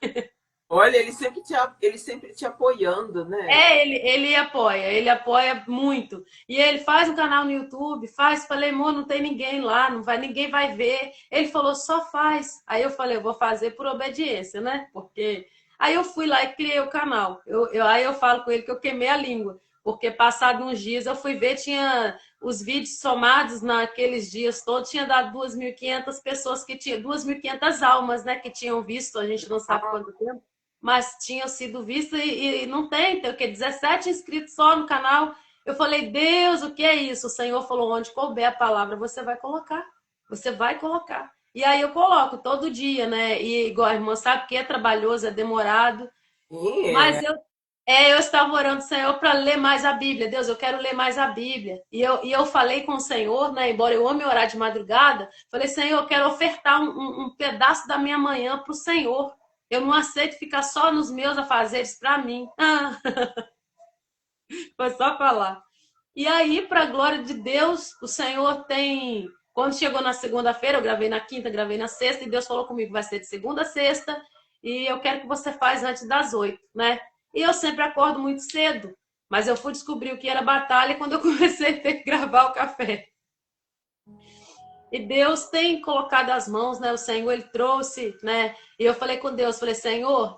Olha, ele sempre te apoiando, né? Ele apoia muito. E ele faz um canal no YouTube, faz, falei, amor, não tem ninguém lá, não vai, ninguém vai ver. Ele falou, só faz. Aí eu falei, eu vou fazer por obediência, né? Porque aí eu fui lá e criei o canal. Aí eu falo com ele que eu queimei a língua, porque passado uns dias eu fui ver, tinha os vídeos somados naqueles dias todos, tinha dado 2.500 pessoas que tinham, 2.500 almas, né, que tinham visto, a gente não sabe quanto tempo, mas tinham sido vistas e não tem o que 17 inscritos só no canal. Eu falei, Deus, o que é isso? O Senhor falou, onde couber a palavra, você vai colocar. Você vai colocar. E aí eu coloco todo dia, né? E igual a irmã sabe que é trabalhoso, é demorado. Sim, Mas eu estava orando, Senhor, para ler mais a Bíblia. Deus, eu quero ler mais a Bíblia. E eu falei com o Senhor, né? Embora eu ame orar de madrugada, falei, Senhor, eu quero ofertar um pedaço da minha manhã para o Senhor. Eu não aceito ficar só nos meus afazeres para mim. Ah, foi só falar. E aí, para a glória de Deus, o Senhor tem. Quando chegou na segunda-feira, eu gravei na quinta, gravei na sexta, e Deus falou comigo: vai ser de segunda a sexta, e eu quero que você faça antes das 8, né? E eu sempre acordo muito cedo, mas eu fui descobrir o que era batalha quando eu comecei a ter que gravar o café. E Deus tem colocado as mãos, né? O Senhor, ele trouxe, né? E eu falei com Deus, falei, Senhor,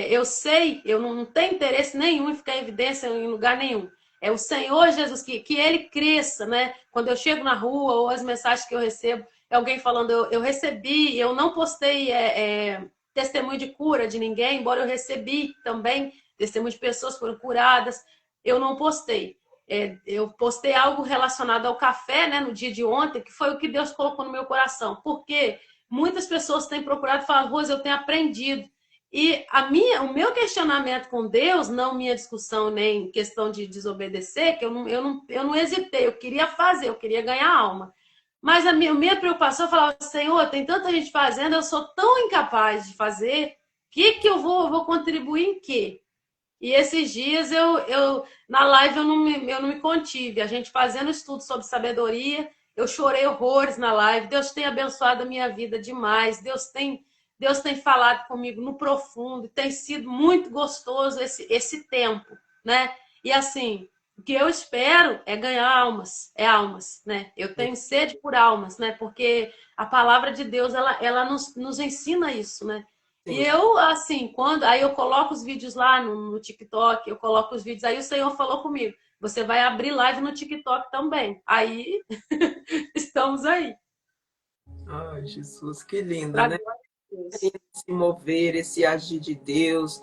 eu sei, eu não tenho interesse nenhum em ficar em evidência em lugar nenhum. É o Senhor Jesus, que ele cresça, né? Quando eu chego na rua ou as mensagens que eu recebo, é alguém falando, eu recebi, eu não postei testemunho de cura de ninguém, embora eu recebi também testemunho de pessoas que foram curadas, eu não postei. Eu postei algo relacionado ao café, né, no dia de ontem, que foi o que Deus colocou no meu coração. Porque muitas pessoas têm procurado falar, Rose, eu tenho aprendido. E o meu questionamento com Deus, não minha discussão nem questão de desobedecer, que eu não hesitei, eu queria fazer, eu queria ganhar alma. Mas a minha preocupação, eu falava, Senhor, tem tanta gente fazendo, eu sou tão incapaz de fazer, o que eu vou contribuir em quê? E esses dias na live eu não me contive. A gente fazendo estudo sobre sabedoria, eu chorei horrores na live. Deus tem abençoado a minha vida demais. Deus tem falado comigo no profundo. Tem sido muito gostoso esse tempo, né? E assim, o que eu espero é ganhar almas, né? Eu tenho sede por almas, né? Porque a palavra de Deus, ela nos ensina isso, né? E sim. eu, assim, aí eu coloco os vídeos lá no TikTok, eu coloco os vídeos, aí o Senhor falou comigo, você vai abrir live no TikTok também. Aí, estamos aí. Ai, Jesus, que lindo, Pra né? glória de Deus. Esse mover, esse agir de Deus.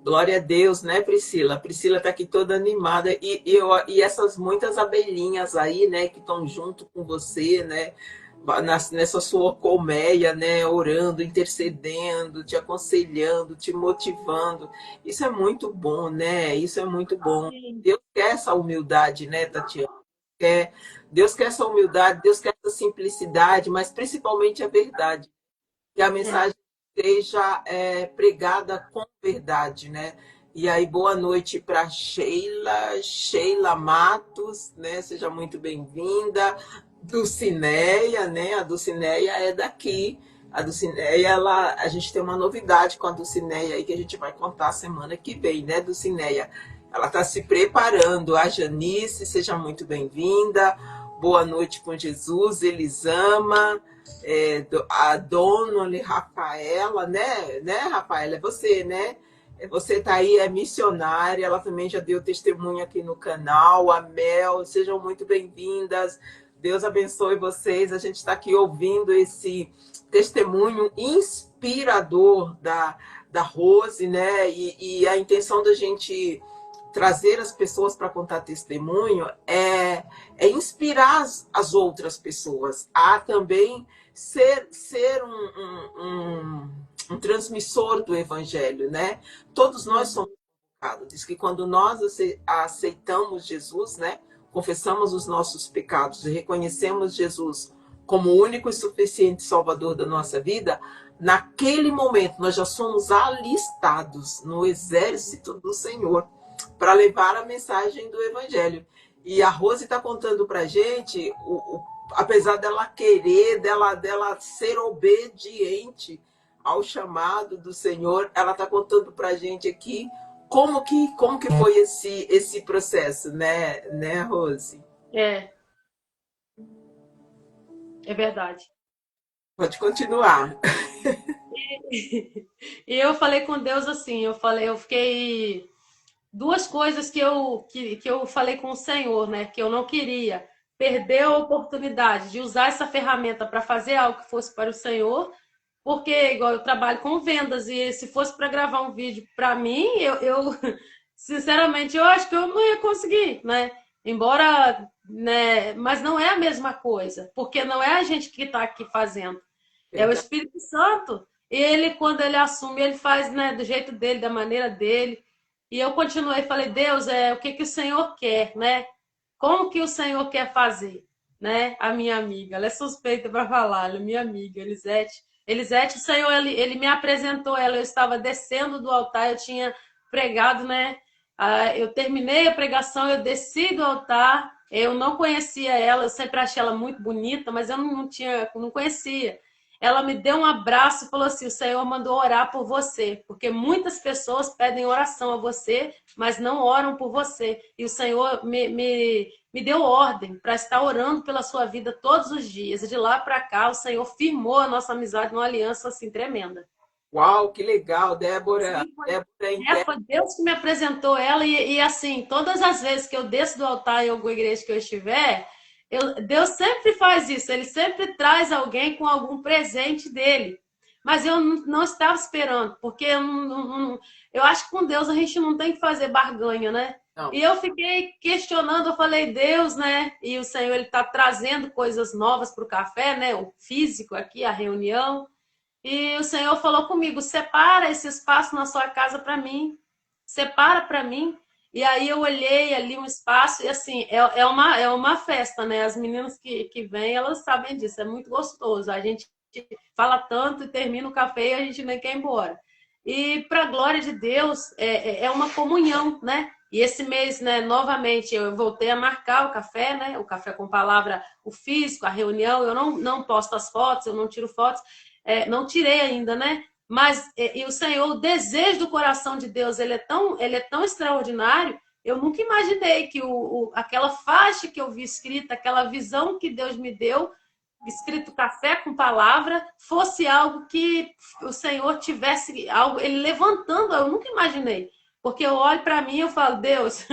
Glória a Deus, né, Priscila? A Priscila tá aqui toda animada. E essas muitas abelhinhas aí, né, que estão junto com você, né? Nessa sua colmeia, né, orando, intercedendo, te aconselhando, te motivando. Isso é muito bom, né? Isso é muito bom. Amém. Deus quer essa humildade, né, Tatiana? Quer, Deus quer essa humildade, Deus quer essa simplicidade, mas principalmente a verdade. Que a É. mensagem seja pregada com verdade, né? E aí, boa noite para Sheila Matos, né? Seja muito bem-vinda. Dulcineia, né? A Dulcineia é daqui. A Dulcineia, a gente tem uma novidade com a Dulcineia aí que a gente vai contar semana que vem, né, Dulcineia? Ela está se preparando. A Janice, seja muito bem-vinda. Boa noite com Jesus, Elisama. A Dona Rafaela, né, Rafaela? É você, né? Você está aí, é missionária, ela também já deu testemunho aqui no canal. A Mel, sejam muito bem-vindas. Deus abençoe vocês. A gente está aqui ouvindo esse testemunho inspirador da Rose, né? E a intenção da gente trazer as pessoas para contar testemunho é inspirar as outras pessoas a também ser um transmissor do evangelho, né? Todos nós somos pecados. Diz que quando nós aceitamos Jesus, né? Confessamos os nossos pecados e reconhecemos Jesus como o único e suficiente Salvador da nossa vida, naquele momento nós já somos alistados no exército do Senhor para levar a mensagem do Evangelho. E a Rose está contando para a gente, apesar dela querer, dela ser obediente ao chamado do Senhor. Ela está contando para a gente aqui como que foi esse processo, né, Rose? É verdade. Pode continuar. E eu falei com Deus assim, eu fiquei duas coisas que eu falei com o Senhor, né? Que eu não queria perder a oportunidade de usar essa ferramenta para fazer algo que fosse para o Senhor, porque igual eu trabalho com vendas e se fosse para gravar um vídeo para mim, eu sinceramente eu acho que eu não ia conseguir, né? Embora, né? Mas não é a mesma coisa, porque não é a gente que está aqui fazendo. É o Verdade. Espírito Santo. Ele, quando ele assume, ele faz, né, do jeito dele, da maneira dele. E eu continuei, falei, Deus, o que que o Senhor quer, né? Como que o Senhor quer fazer, né? A minha amiga, ela é suspeita para falar, ela é minha amiga, Elisete. Elisete, o Senhor, ele me apresentou ela, eu estava descendo do altar, eu tinha pregado, né? Eu terminei a pregação, eu desci do altar, eu não conhecia ela, eu sempre achei ela muito bonita, mas eu não conhecia. Ela me deu um abraço e falou assim: o Senhor mandou orar por você, porque muitas pessoas pedem oração a você, mas não oram por você. E o Senhor me deu ordem para estar orando pela sua vida todos os dias. E de lá para cá, o Senhor firmou a nossa amizade numa aliança assim tremenda. Uau, que legal, Débora. Sim, Débora entende. foi Deus que me apresentou ela, e assim, todas as vezes que eu desço do altar em alguma igreja que eu estiver, Deus sempre faz isso, ele sempre traz alguém com algum presente dele. Mas eu não estava esperando, porque eu acho que com Deus a gente não tem que fazer barganha, né? Não. E eu fiquei questionando, eu falei, Deus, né? E o Senhor, ele está trazendo coisas novas para o café, né? O físico aqui, a reunião. E o Senhor falou comigo: separa esse espaço na sua casa para mim, separa para mim. E aí eu olhei ali um espaço e assim, é uma festa, né? As meninas que vêm, elas sabem disso, é muito gostoso. A gente fala tanto e termina o café e a gente nem quer ir embora. E para a glória de Deus, é uma comunhão, né? E esse mês, né, novamente, eu voltei a marcar o café, né? O café com palavra, o físico, a reunião. Eu não posto as fotos, eu não tiro fotos, não tirei ainda, né? Mas e o Senhor, o desejo do coração de Deus, ele é tão extraordinário. Eu nunca imaginei que aquela faixa que eu vi escrita, aquela visão que Deus me deu, escrito café com palavra, fosse algo que o Senhor tivesse algo, ele levantando. Eu nunca imaginei, porque eu olho para mim e eu falo, Deus,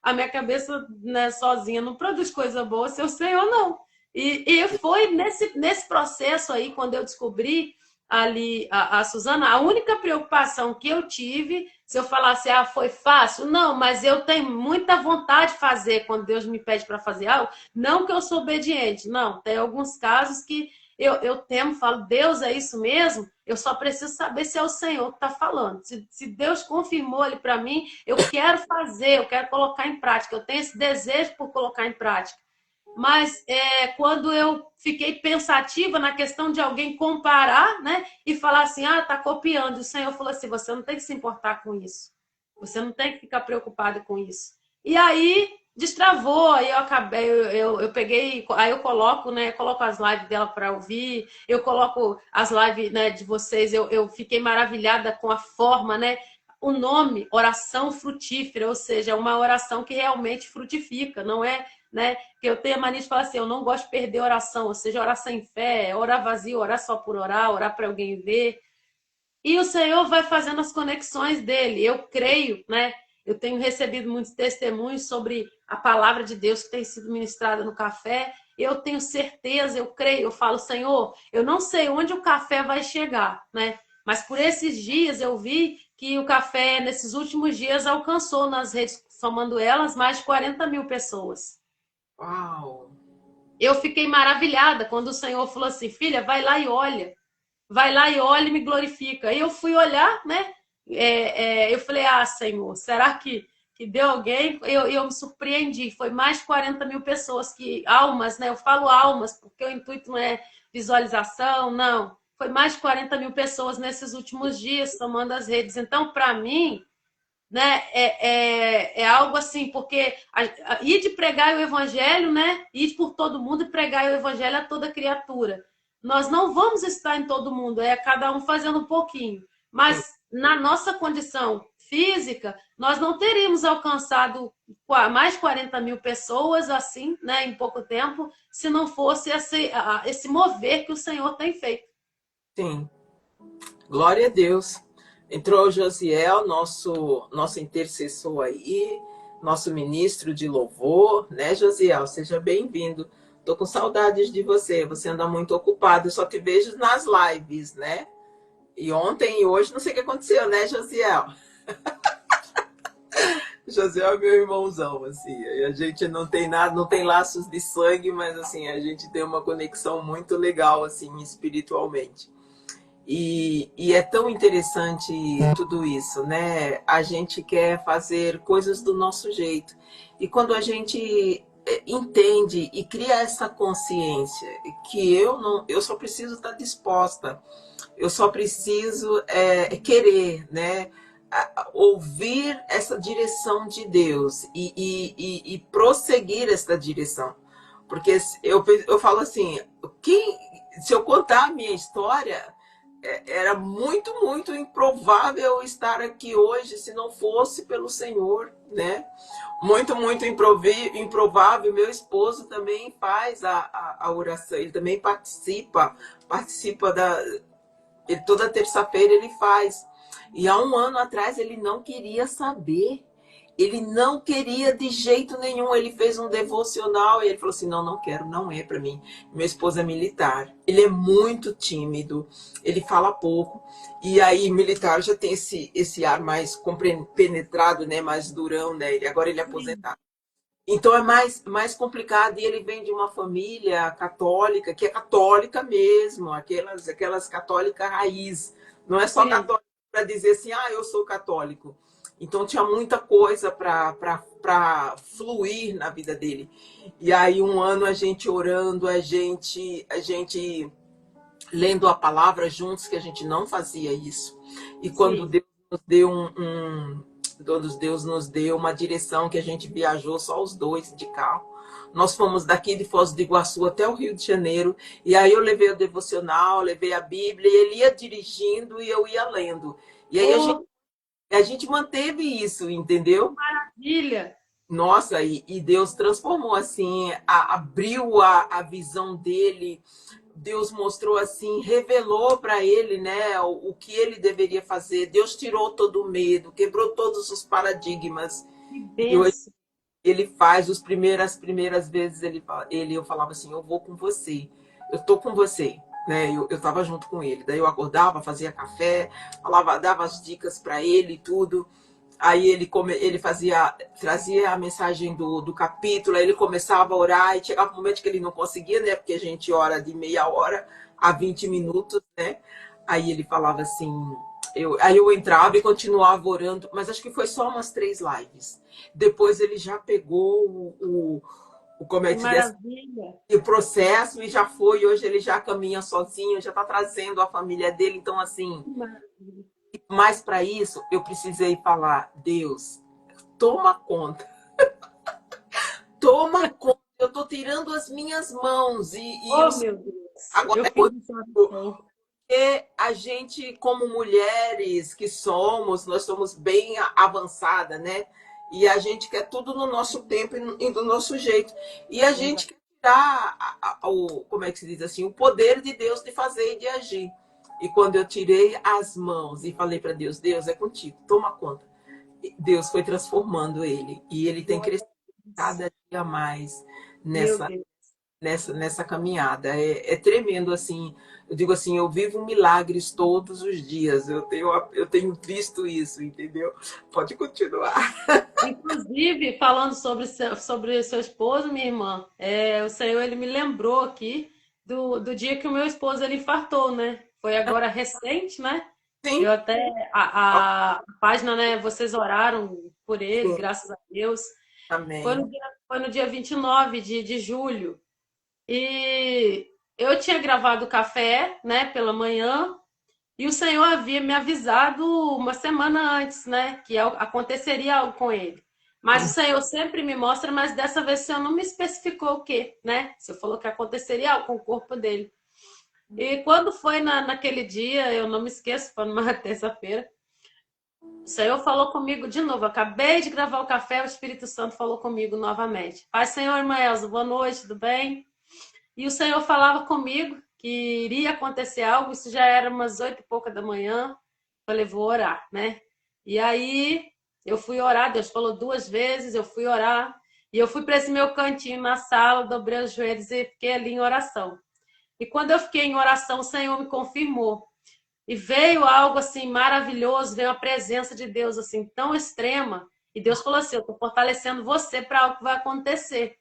a minha cabeça, né, sozinha não produz coisa boa se o Senhor não. E foi nesse processo aí, quando eu descobri ali a Suzana, a única preocupação que eu tive, se eu falasse, foi fácil, não, mas eu tenho muita vontade de fazer quando Deus me pede para fazer algo, não que eu sou obediente, não, tem alguns casos que eu temo, falo, Deus, é isso mesmo? Eu só preciso saber se é o Senhor que está falando. Se Deus confirmou ali para mim, eu quero fazer, eu quero colocar em prática, eu tenho esse desejo por colocar em prática. Mas quando eu fiquei pensativa na questão de alguém comparar, né, e falar assim, tá copiando, o Senhor falou assim, você não tem que se importar com isso, você não tem que ficar preocupado com isso. E aí destravou, aí eu acabei, eu peguei, aí eu coloco, né, coloco as lives dela para ouvir, eu coloco as lives, né, de vocês, eu fiquei maravilhada com a forma, né, o nome, oração frutífera, ou seja, é uma oração que realmente frutifica, não é, né? Porque eu tenho a mania de falar assim, eu não gosto de perder oração, ou seja, orar sem fé, orar vazio, orar só por orar para alguém ver. E o Senhor vai fazendo as conexões dele. Eu creio, né? Eu tenho recebido muitos testemunhos sobre a palavra de Deus que tem sido ministrada no café. Eu tenho certeza, eu creio, eu falo, Senhor, eu não sei onde o café vai chegar, né? Mas por esses dias eu vi que o café, nesses últimos dias, alcançou nas redes, somando elas, mais de 40 mil pessoas. Uau! Eu fiquei maravilhada quando o Senhor falou assim, filha, vai lá e olha. Vai lá e olha e me glorifica. Aí eu fui olhar, né? Eu falei, Senhor, será que deu alguém? Eu me surpreendi. Foi mais de 40 mil pessoas, almas, né? Eu falo almas, porque o intuito não é visualização, não. Foi mais de 40 mil pessoas nesses últimos dias, tomando as redes. Então, para mim, né? É algo assim, porque ir de pregar o evangelho, né? Ir por todo mundo e pregar o evangelho a toda criatura. nós não vamos estar em todo mundo, é cada um fazendo um pouquinho. sim, Mas na nossa condição física, nós não teríamos alcançado mais 40 mil pessoas assim, né, em pouco tempo, se não fosse esse mover que o Senhor tem feito. sim. Glória a Deus. Entrou o Josiel, nosso intercessor aí, nosso ministro de louvor, né, Josiel? Seja bem-vindo. Tô com saudades de você. Você anda muito ocupado, eu só te vejo nas lives, né? E ontem e hoje não sei o que aconteceu, né, Josiel? Josiel é meu irmãozão, assim. A gente não tem nada, não tem laços de sangue, mas assim, a gente tem uma conexão muito legal, assim, espiritualmente. E é tão interessante tudo isso, né? A gente quer fazer coisas do nosso jeito. E quando a gente entende e cria essa consciência que eu só preciso estar disposta, eu só preciso querer, né? Ouvir essa direção de Deus e prosseguir essa direção. Porque eu falo assim, se eu contar a minha história, era muito, muito improvável estar aqui hoje se não fosse pelo Senhor, né? Muito, muito improvável. Meu esposo também faz a oração, ele também participa toda terça-feira ele faz. E há um ano atrás ele não queria saber. Ele não queria de jeito nenhum. Ele fez um devocional e ele falou assim: não, não quero, não é para mim. Minha esposa é militar. Ele é muito tímido, ele fala pouco. E aí, militar já tem esse ar mais penetrado, né? Mais durão, né? Agora ele é aposentado. Então é mais complicado. E ele vem de uma família católica, que é católica mesmo, aquelas católicas raiz. Não é só Sim. católica para dizer assim, eu sou católico. Então tinha muita coisa para fluir na vida dele. E aí um ano a gente orando, a gente lendo a palavra juntos, que a gente não fazia isso. E quando Sim. Deus nos deu quando Deus nos deu uma direção que a gente viajou só os dois de carro. Nós fomos daqui de Foz do Iguaçu até o Rio de Janeiro. E aí eu levei o devocional, levei a Bíblia, e ele ia dirigindo e eu ia lendo. E aí Oh, a gente manteve isso, entendeu? maravilha! Nossa, e Deus transformou assim, abriu a visão dele. Deus mostrou assim, revelou para ele, né, o que ele deveria fazer. Deus tirou todo o medo, quebrou todos os paradigmas. Que E hoje benção! ele faz as primeiras vezes eu falava assim, eu vou com você, eu tô com você, né? Eu tava junto com ele. Daí eu acordava, fazia café, dava as dicas para ele e tudo. Aí ele trazia a mensagem do capítulo, aí ele começava a orar e chegava um momento que ele não conseguia, né? Porque a gente ora de meia hora a 20 minutos, né? Aí ele falava assim, aí eu entrava e continuava orando, mas acho que foi só umas 3 lives. Depois ele já pegou como é Que que se diz, maravilha! o processo e já foi, hoje ele já caminha sozinho, já está trazendo a família dele, então assim, Que maravilha! mas para isso eu precisei falar, Deus, toma conta, toma conta, eu estou tirando as minhas mãos e eu Oh, meu Deus! agora Eu é fiz contigo. essa oração. Porque a gente, como mulheres que somos, nós somos bem avançada, né? E a gente quer tudo no nosso tempo e do nosso jeito. E a gente Verdade. quer tirar como é que se diz assim, o poder de Deus de fazer e de agir. E quando eu tirei as mãos e falei para Deus, Deus é contigo, toma conta. Deus foi transformando ele e ele tem Glória crescido a Deus. cada dia mais Meu nessa Deus. nessa caminhada. É tremendo, assim. Eu digo assim, eu vivo milagres todos os dias. Eu tenho visto isso, entendeu? Pode continuar. Inclusive, falando sobre seu esposo, minha irmã, o Senhor ele me lembrou aqui do dia que o meu esposo ele infartou, né? Foi agora recente, né? Eu Sim, até a página, né? Vocês oraram por ele, sim. graças a Deus. Amém. Foi no dia 29 de julho. E eu tinha gravado o café, né, pela manhã, e o Senhor havia me avisado uma semana antes, né, que aconteceria algo com ele. Mas o Senhor sempre me mostra, mas dessa vez o Senhor não me especificou o quê, né? O Senhor falou que aconteceria algo com o corpo dele. E quando foi naquele dia, eu não me esqueço, foi numa terça-feira, o Senhor falou comigo de novo. Eu acabei de gravar o café, o Espírito Santo falou comigo novamente. Pai, Senhor, irmã Elza, boa noite, tudo bem? E o Senhor falava comigo que iria acontecer algo, isso já era umas 8 e pouca da manhã. Falei, vou orar, né? E aí eu fui orar, Deus falou 2 vezes, eu fui orar. E eu fui para esse meu cantinho na sala, dobrei os joelhos e fiquei ali em oração. E quando eu fiquei em oração, o Senhor me confirmou. E veio algo assim maravilhoso, veio a presença de Deus assim tão extrema. E Deus falou assim: eu estou fortalecendo você para algo que vai acontecer.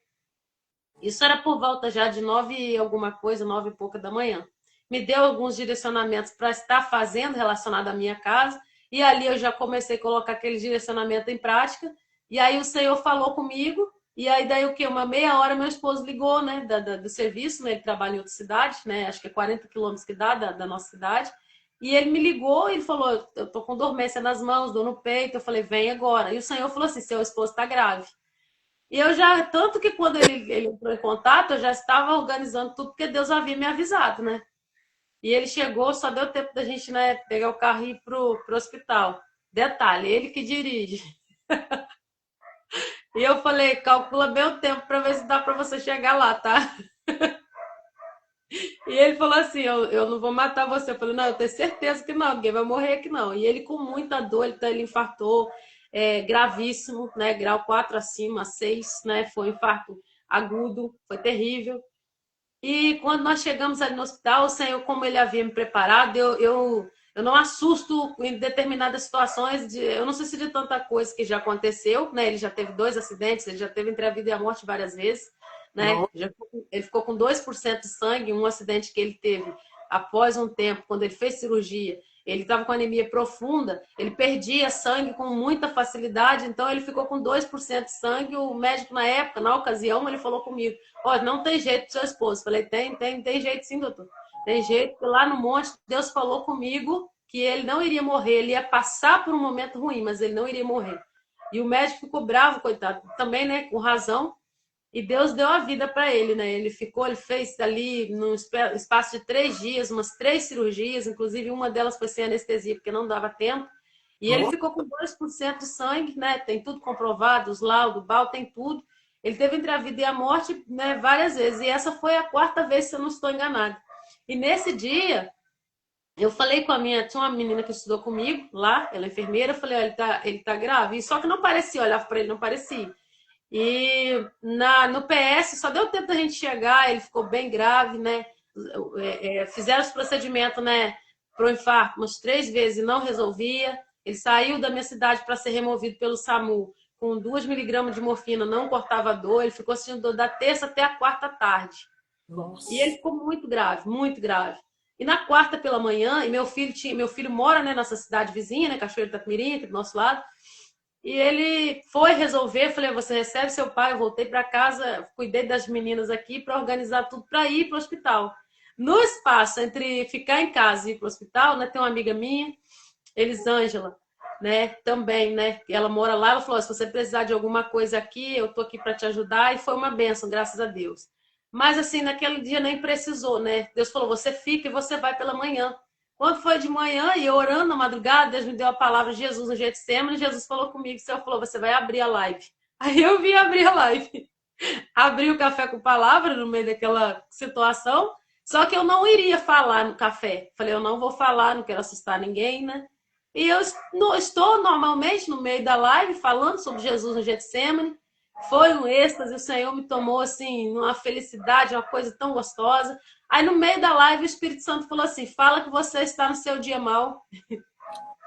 Isso era por volta já de 9 e alguma coisa, 9 e pouca da manhã. Me deu alguns direcionamentos para estar fazendo relacionado à minha casa. E ali eu já comecei a colocar aquele direcionamento em prática. E aí o Senhor falou comigo. E aí daí o quê? Uma meia hora meu esposo ligou, né, do serviço, né? Ele trabalha em outra cidade, né? Acho que é 40 quilômetros que dá da nossa cidade. E ele me ligou e ele falou: eu tô com dormência nas mãos, dor no peito. Eu falei: vem agora. E o Senhor falou assim: seu esposo está grave. E eu já, tanto que quando ele entrou em contato, eu já estava organizando tudo, porque Deus havia me avisado, né? E ele chegou, só deu tempo da gente, né, pegar o carro e ir pro hospital. Detalhe, ele que dirige. E eu falei, calcula bem o tempo para ver se dá para você chegar lá, tá? E ele falou assim, eu não vou matar você. Eu falei, não, eu tenho certeza que não, ninguém vai morrer aqui não. E ele com muita dor, ele infartou, gravíssimo, né? Grau 4 acima, 6, né? Foi um infarto agudo, foi terrível. E quando nós chegamos ali no hospital, o Senhor, como ele havia me preparado, eu não assusto em determinadas situações, eu não sei se de tanta coisa que já aconteceu, né? Ele já teve 2 acidentes, ele já teve entre a vida e a morte várias vezes, né? Ele ficou com 2% de sangue, um acidente que ele teve após um tempo, quando ele fez cirurgia, ele estava com anemia profunda, ele perdia sangue com muita facilidade, então ele ficou com 2% de sangue. O médico, na época, na ocasião, ele falou comigo: ó, não tem jeito pro seu esposo. Falei: tem jeito sim, doutor. Tem jeito, porque lá no monte, Deus falou comigo que ele não iria morrer, ele ia passar por um momento ruim, mas ele não iria morrer. E o médico ficou bravo, coitado, também, né, com razão. E Deus deu a vida para ele, né? Ele fez ali no espaço de 3 dias, umas 3 cirurgias, inclusive uma delas foi sem anestesia, porque não dava tempo. E ele ficou com 2% de sangue, né? Tem tudo comprovado, os laudos, o BAL, tem tudo. Ele teve entre a vida e a morte, né, várias vezes. E essa foi a 4ª vez, se eu não estou enganada. E nesse dia, eu falei com tinha uma menina que estudou comigo lá, ela é enfermeira, eu falei: olha, ele tá grave. E só que não parecia, eu olhava para ele, não parecia. E no PS só deu tempo da gente chegar, ele ficou bem grave, né? Fizeram os procedimentos, né, para o infarto umas 3 vezes e não resolvia. Ele saiu da minha cidade para ser removido pelo SAMU com 2 miligramas de morfina, não cortava a dor. Ele ficou sentindo dor da terça até a quarta tarde. Nossa. E ele ficou muito grave, muito grave. E na quarta pela manhã, e meu filho mora, né, nessa cidade vizinha, né, Cachoeiro do Itapemirim, aqui do nosso lado. E ele foi resolver, falei: você recebe seu pai. Eu voltei para casa, cuidei das meninas aqui para organizar tudo para ir para o hospital. No espaço entre ficar em casa e ir para o hospital, né, tem uma amiga minha, Elisângela, né, também, né, ela mora lá. Ela falou: se você precisar de alguma coisa aqui, eu tô aqui para te ajudar. E foi uma bênção, graças a Deus. Mas assim, naquele dia nem precisou, né? Deus falou: você fica e você vai pela manhã. Quando foi de manhã e eu orando na madrugada, Deus me deu a palavra de Jesus no Getsemane. Jesus falou comigo: o Senhor falou, você vai abrir a live. Aí eu vim abrir a live. Abri o café com palavra no meio daquela situação. Só que eu não iria falar no café. Falei: eu não vou falar, não quero assustar ninguém, né? E eu estou normalmente no meio da live falando sobre Jesus no Getsemane. Foi um êxtase, o Senhor me tomou assim, uma felicidade, uma coisa tão gostosa. Aí no meio da live o Espírito Santo falou assim: fala que você está no seu dia mal.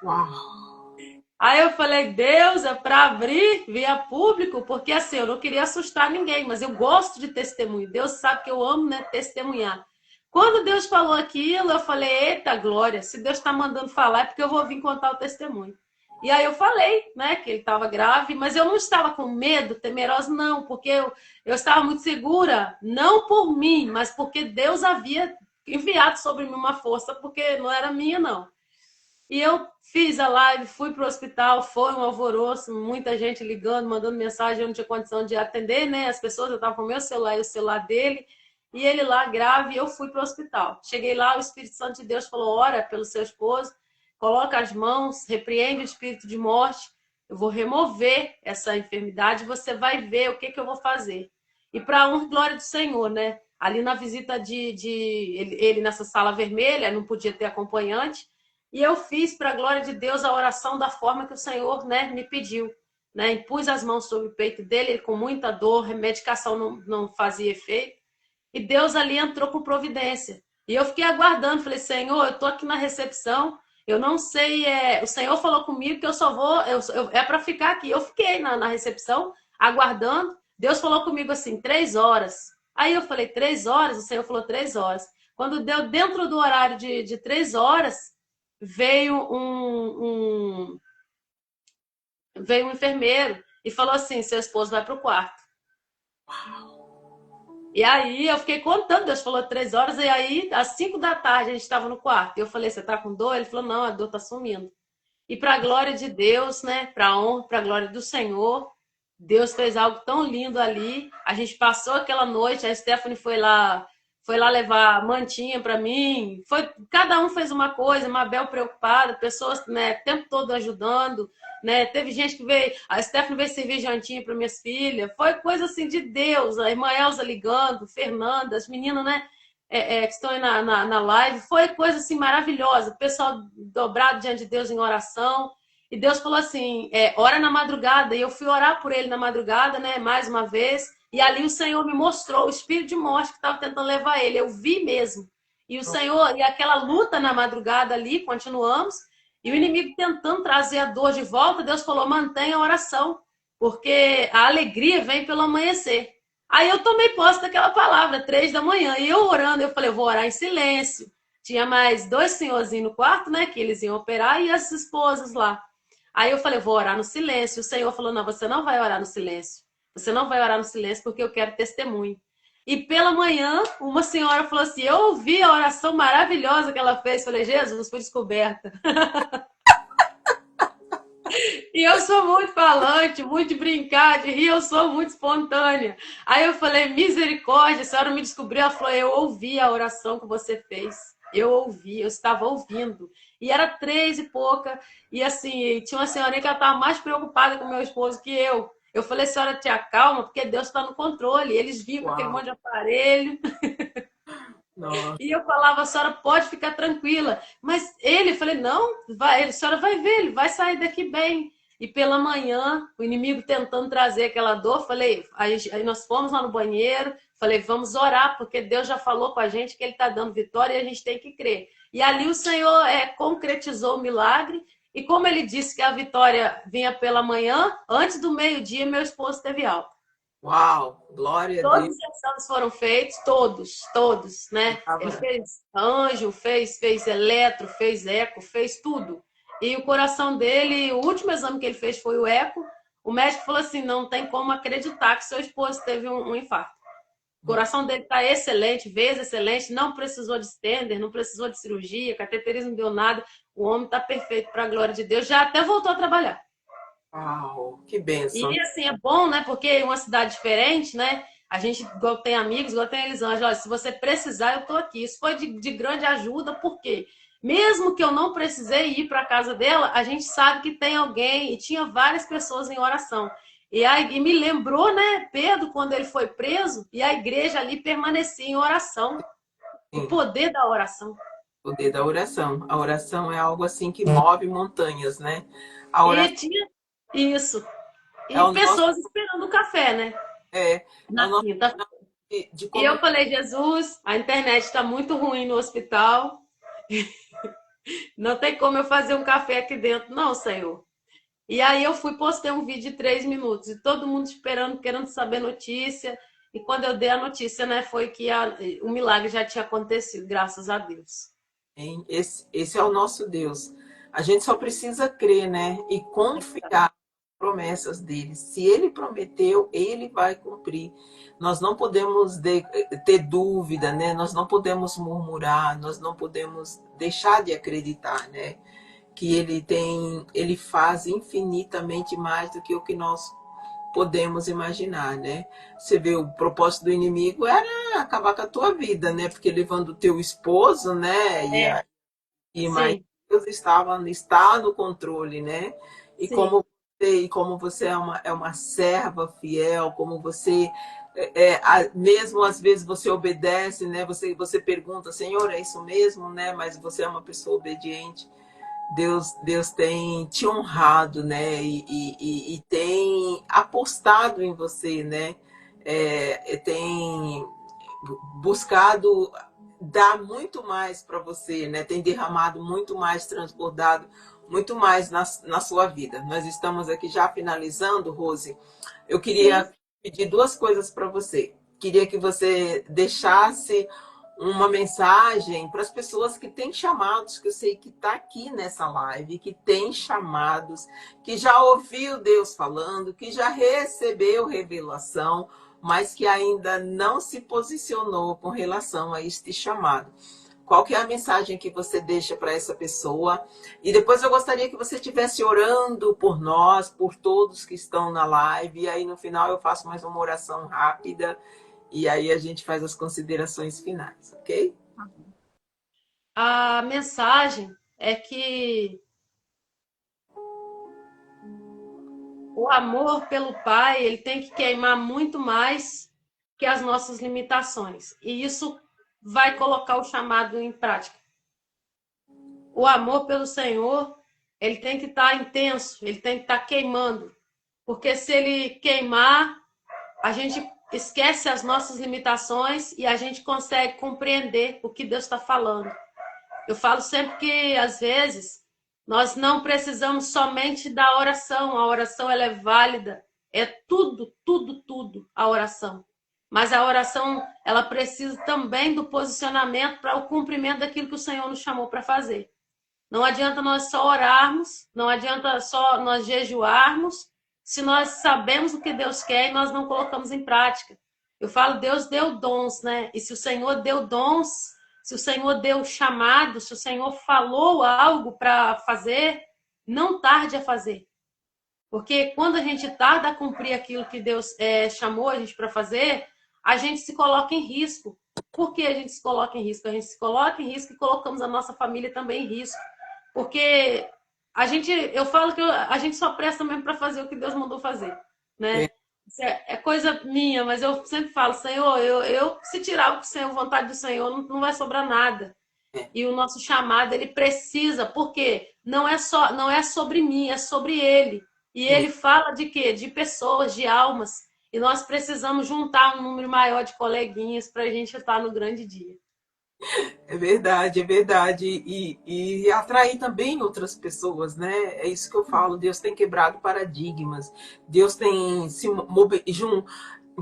Uau. Aí eu falei: Deus, é para abrir via público, porque assim, eu não queria assustar ninguém, mas eu gosto de testemunho. Deus sabe que eu amo, né, testemunhar. Quando Deus falou aquilo, eu falei: eita glória, se Deus está mandando falar é porque eu vou vir contar o testemunho. E aí eu falei, né, que ele estava grave, mas eu não estava com medo, temerosa, não, porque eu estava muito segura, não por mim, mas porque Deus havia enviado sobre mim uma força, porque não era minha, não. E eu fiz a live, fui para o hospital, foi um alvoroço, muita gente ligando, mandando mensagem, eu não tinha condição de atender, né, as pessoas. Eu estava com o meu celular e o celular dele. e ele lá grave, e eu fui para o hospital. Cheguei lá, o Espírito Santo de Deus falou, ora pelo seu esposo, coloca as mãos, repreende o espírito de morte, eu vou remover essa enfermidade, você vai ver o que, que eu vou fazer. E para a honra e glória do Senhor, né? Ali na visita ele nessa sala vermelha, não podia ter acompanhante, e eu fiz para a glória de Deus a oração da forma que o Senhor, né, me pediu. Né? Impus as mãos sobre o peito dele, ele com muita dor, a medicação não fazia efeito, e Deus ali entrou com providência. E eu fiquei aguardando, falei, Senhor, eu estou aqui na recepção, eu não sei, o Senhor falou comigo que eu só vou, é para ficar aqui. Eu fiquei na recepção, aguardando. Deus falou comigo assim, 3 horas. Aí eu falei, 3 horas? O Senhor falou 3 horas. Quando deu dentro do horário de 3 horas, veio veio um enfermeiro e falou assim, seu esposo vai para o quarto. E aí eu fiquei contando, Deus falou 3 horas, e aí às 5 da tarde a gente estava no quarto. E eu falei, você tá com dor? Ele falou, não, a dor tá sumindo. E para a glória de Deus, né, para a honra, para a glória do Senhor, Deus fez algo tão lindo ali. A gente passou aquela noite, a Stephanie foi lá levar mantinha para mim. Cada um fez uma coisa, Mabel preocupada, pessoas, né, o tempo todo ajudando, né? Teve gente que veio, a Stephanie veio servir jantinha para minhas filhas. Foi coisa assim de Deus. A irmã Elza ligando, Fernanda, as meninas, né? Que estão aí na live, foi coisa assim maravilhosa, o pessoal dobrado diante de Deus em oração, e Deus falou assim, ora na madrugada, e eu fui orar por ele na madrugada, né, mais uma vez, e ali o Senhor me mostrou o espírito de morte que estava tentando levar ele, eu vi mesmo, e o Senhor, e aquela luta na madrugada ali, continuamos, e o inimigo tentando trazer a dor de volta, Deus falou, mantenha a oração, porque a alegria vem pelo amanhecer. Aí eu tomei posse daquela palavra, 3 da manhã, e eu orando, eu falei, eu vou orar em silêncio. Tinha mais 2 senhorzinhos no quarto, né, que eles iam operar, e as esposas lá. Aí eu falei, eu vou orar no silêncio. O Senhor falou, não, você não vai orar no silêncio. Você não vai orar no silêncio porque eu quero testemunho. E pela manhã, uma senhora falou assim, eu ouvi a oração maravilhosa que ela fez. Falei, Jesus, foi descoberta. E eu sou muito falante, muito de brincar, de rir, eu sou muito espontânea. Aí eu falei, misericórdia, a senhora me descobriu. Ela falou, eu ouvi a oração que você fez. Eu ouvi, eu estava ouvindo. E era 3 e pouca. E assim, tinha uma senhorinha que ela estava mais preocupada com meu esposo que eu. Eu falei, senhora, te acalma, porque Deus está no controle. Eles vinham com aquele monte de aparelho. Nossa. E eu falava, a senhora pode ficar tranquila. Mas ele, eu falei, não, vai, a senhora vai ver, ele vai sair daqui bem. E pela manhã, o inimigo tentando trazer aquela dor, falei, aí nós fomos lá no banheiro, falei, vamos orar, porque Deus já falou com a gente que ele está dando vitória e a gente tem que crer. E ali o Senhor concretizou o milagre, e como ele disse que a vitória vinha pela manhã, antes do meio-dia, meu esposo teve alta. Uau, glória a Todos Deus. os exames foram feitos, todos, né? Ele fez anjo, fez eletro, fez eco, fez tudo. E o coração dele, o último exame que ele fez foi o eco. O médico falou assim, não tem como acreditar que seu esposo teve um infarto. O coração dele está excelente, excelente, não precisou de stender, não precisou de cirurgia, cateterismo não deu nada. O homem está perfeito para a glória de Deus, já até voltou a trabalhar. Uau, que bênção. E assim, é bom, né? Porque é uma cidade diferente, né? A gente igual tem amigos, igual tem a Elisângela, olha, se você precisar, eu tô aqui. Isso foi de grande ajuda, porque mesmo que eu não precisei ir para a casa dela, a gente sabe que tem alguém, e tinha várias pessoas em oração. E aí me lembrou, né, Pedro, quando ele foi preso, e a igreja ali permanecia em oração. Sim. O poder da oração. O poder da oração. A oração é algo assim que move montanhas, né? A oração E tinha isso. é E o nosso, pessoas esperando o café, né? é o Na nosso quinta. de E eu falei, Jesus, a internet está muito ruim no hospital. Não tem como eu fazer um café aqui dentro, não, Senhor. E aí eu fui, postei um vídeo de 3 minutos. E todo mundo esperando, querendo saber notícia. E quando eu dei a notícia, né, foi que o milagre já tinha acontecido, graças a Deus. Esse é o nosso Deus. A gente só precisa crer, né? E confiar nas promessas dele. Se ele prometeu, ele vai cumprir. Nós não podemos ter dúvida, né? Nós não podemos murmurar, nós não podemos deixar de acreditar, né? Que ele faz infinitamente mais do que o que nós podemos imaginar, né? Você vê, o propósito do inimigo era acabar com a tua vida, né? Porque levando o teu esposo, né? É, E mais sim, Deus está no controle, né? E sim. como você é uma serva fiel, como você mesmo às vezes você obedece, né? Você pergunta, Senhor, é isso mesmo, né? Mas você é uma pessoa obediente. Deus tem te honrado, né? E tem apostado em você, né? Tem buscado dar muito mais para você, né? Tem derramado muito mais, transbordado muito mais na sua vida. Nós estamos aqui já finalizando, Rose. Eu Sim. queria pedir duas coisas para você. Queria que você deixasse uma mensagem para as pessoas que têm chamados, que eu sei que está aqui nessa live, que tem chamados, que já ouviu Deus falando, que já recebeu revelação, mas que ainda não se posicionou com relação a este chamado. Qual que é a mensagem que você deixa para essa pessoa? E depois eu gostaria que você estivesse orando por nós, por todos que estão na live. E aí no final eu faço mais uma oração rápida. E aí a gente faz as considerações finais, ok? A mensagem é que o amor pelo Pai, ele tem que queimar muito mais que as nossas limitações. E isso vai colocar o chamado em prática. O amor pelo Senhor, ele tem que estar intenso, ele tem que estar queimando. Porque se ele queimar, a gente esquece as nossas limitações e a gente consegue compreender o que Deus está falando. Eu falo sempre que, às vezes, nós não precisamos somente da oração. A oração ela é válida. É tudo, tudo, tudo a oração. Mas a oração ela precisa também do posicionamento para o cumprimento daquilo que o Senhor nos chamou para fazer. Não adianta nós só orarmos, não adianta só nós jejuarmos, se nós sabemos o que Deus quer e nós não colocamos em prática. Eu falo, Deus deu dons, né? E se o Senhor deu dons, se o Senhor deu chamado, se o Senhor falou algo para fazer, não tarde a fazer. Porque quando a gente tarda a cumprir aquilo que Deus chamou a gente para fazer, a gente se coloca em risco. Por que a gente se coloca em risco? A gente se coloca em risco e colocamos a nossa família também em risco. Porque eu falo que a gente só presta mesmo para fazer o que Deus mandou fazer, É, né? Isso é coisa minha, mas eu sempre falo, Senhor, eu se tirar o Senhor, vontade do Senhor, não vai sobrar nada. é, E o nosso chamado, ele precisa, porque não é sobre mim, é sobre ele. E é. ele fala de quê? De pessoas, de almas. E nós precisamos juntar um número maior de coleguinhas para a gente estar no grande dia. É verdade, é verdade. E atrair também outras pessoas, né? É isso que eu falo. Deus tem quebrado paradigmas. Deus tem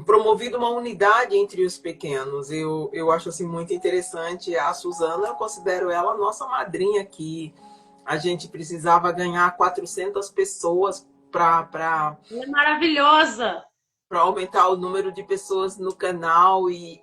promovido uma unidade entre os pequenos. Eu acho assim muito interessante. A Suzana, eu considero ela a nossa madrinha aqui. A gente precisava ganhar 400 pessoas Ela é maravilhosa. para aumentar o número de pessoas no canal e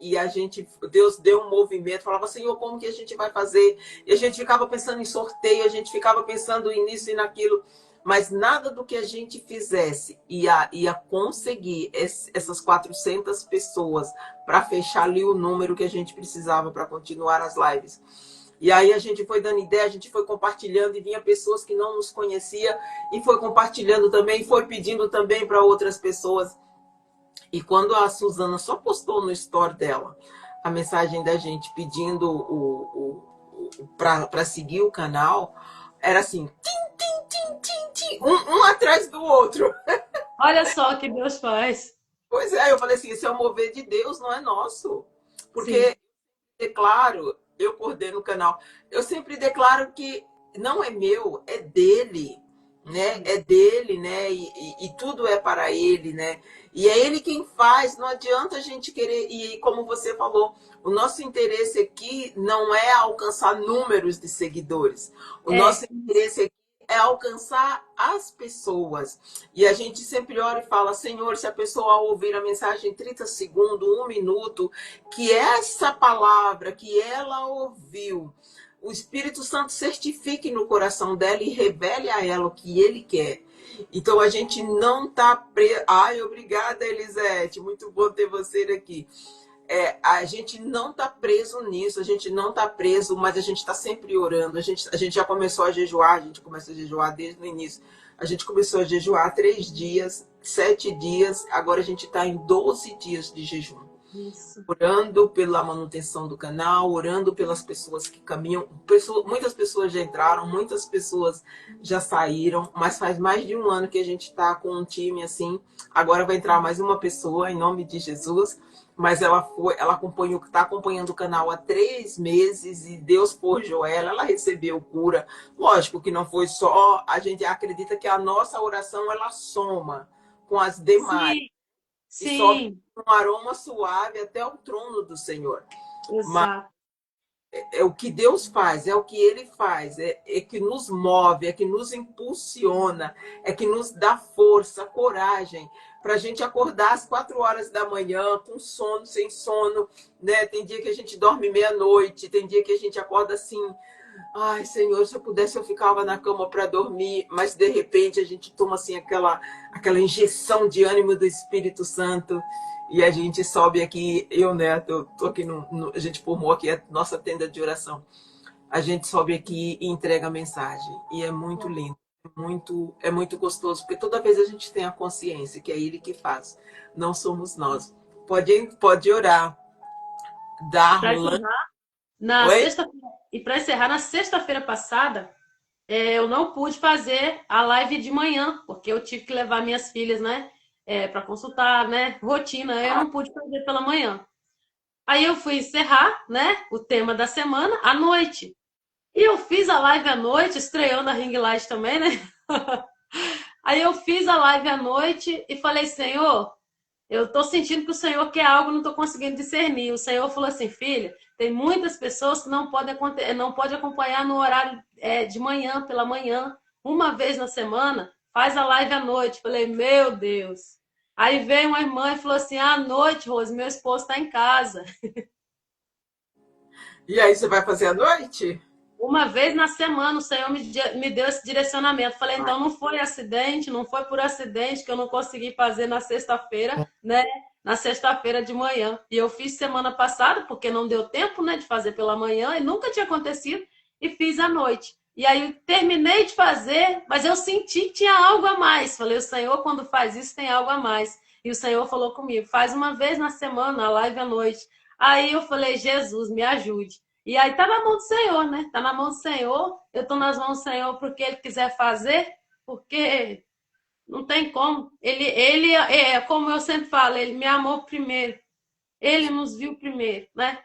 Deus deu um movimento, falava, Senhor, como que a gente vai fazer? E a gente ficava pensando em sorteio, a gente ficava pensando nisso e naquilo, mas nada do que a gente fizesse ia conseguir essas 400 pessoas para fechar ali o número que a gente precisava para continuar as lives. E aí a gente foi dando ideia, a gente foi compartilhando e vinha pessoas que não nos conhecia e foi compartilhando também, foi pedindo também para outras pessoas. E quando a Suzana só postou no story dela a mensagem da gente pedindo para seguir o canal, era assim, tim, tim, tim, tim, tim, um atrás do outro. Olha só o que Deus faz. Pois é, eu falei assim, isso é o mover de Deus, não é nosso. Sim. Porque, declaro, eu coordeno o canal, eu sempre declaro que não é meu, é dele, né? É dele, né? E tudo é para ele, né? E é ele quem faz, não adianta a gente querer, e como você falou, o nosso interesse aqui não é alcançar números de seguidores. O nosso É. interesse aqui é alcançar as pessoas. E a gente sempre ora e fala, Senhor, se a pessoa ouvir a mensagem em 30 segundos, 1 minuto, que essa palavra que ela ouviu o Espírito Santo certifique no coração dela e revele a ela o que ele quer. Então a gente não está preso. Ai, obrigada, Elisete. Muito bom ter você aqui. A gente não está preso nisso, a gente não está preso, mas a gente está sempre orando. A gente já começou a jejuar, a gente começou a jejuar desde o início. A gente começou a jejuar 3 dias, 7 dias, agora a gente está em 12 dias de jejum. Isso. Orando pela manutenção do canal, orando pelas pessoas que caminham. Muitas pessoas já entraram, muitas pessoas já saíram, mas faz mais de um ano que a gente está com um time assim. Agora vai entrar mais uma pessoa, em nome de Jesus. Mas ela está acompanhando o canal há 3 meses e Deus forjou ela recebeu cura. Lógico que não foi só, a gente acredita que a nossa oração ela soma com as demais. Sim, E sobe sim. um aroma suave até o trono do Senhor. Mas Exato. é o que Deus faz, é o que Ele faz, é que nos move, é que nos impulsiona, é que nos dá força, coragem, para a gente acordar às 4 horas da manhã, com sono, sem sono, né? Tem dia que a gente dorme meia-noite, tem dia que a gente acorda assim, ai, Senhor, se eu pudesse eu ficava na cama para dormir, mas de repente a gente toma assim aquela injeção de ânimo do Espírito Santo e a gente sobe aqui, eu, né, tô aqui a gente formou aqui a nossa tenda de oração. A gente sobe aqui e entrega a mensagem e é muito lindo. É muito gostoso, porque toda vez a gente tem a consciência que é Ele que faz, não somos nós. Pode orar. Darlan. Na Oi? sexta-feira, e para encerrar, na sexta-feira passada, eu não pude fazer a live de manhã, porque eu tive que levar minhas filhas, né, para consultar, né, rotina. Eu não pude fazer pela manhã. Aí eu fui encerrar, né, o tema da semana à noite. E eu fiz a live à noite, estreando a Ring Light também, né? Aí eu fiz a live à noite e falei, Senhor, eu tô sentindo que o Senhor quer algo, não tô conseguindo discernir. O Senhor falou assim, filha, tem muitas pessoas que não podem acompanhar no horário de manhã, pela manhã, uma vez na semana, faz a live à noite. Falei, meu Deus. Aí veio uma irmã e falou assim, à noite, Rose, meu esposo está em casa. E aí, você vai fazer à noite? Uma vez na semana o Senhor me deu esse direcionamento. Falei, então não foi acidente, não foi por acidente que eu não consegui fazer na sexta-feira, né? Na sexta-feira de manhã. E eu fiz semana passada, porque não deu tempo, né, de fazer pela manhã, e nunca tinha acontecido, e fiz à noite. E aí terminei de fazer, mas eu senti que tinha algo a mais. Falei, o Senhor, quando faz isso, tem algo a mais. E o Senhor falou comigo, faz uma vez na semana, a live à noite. Aí eu falei, Jesus, me ajude. E aí tá na mão do Senhor, né? Tá na mão do Senhor. Eu tô nas mãos do Senhor porque Ele quiser fazer, porque não tem como. Ele como eu sempre falo, Ele me amou primeiro. Ele nos viu primeiro, né?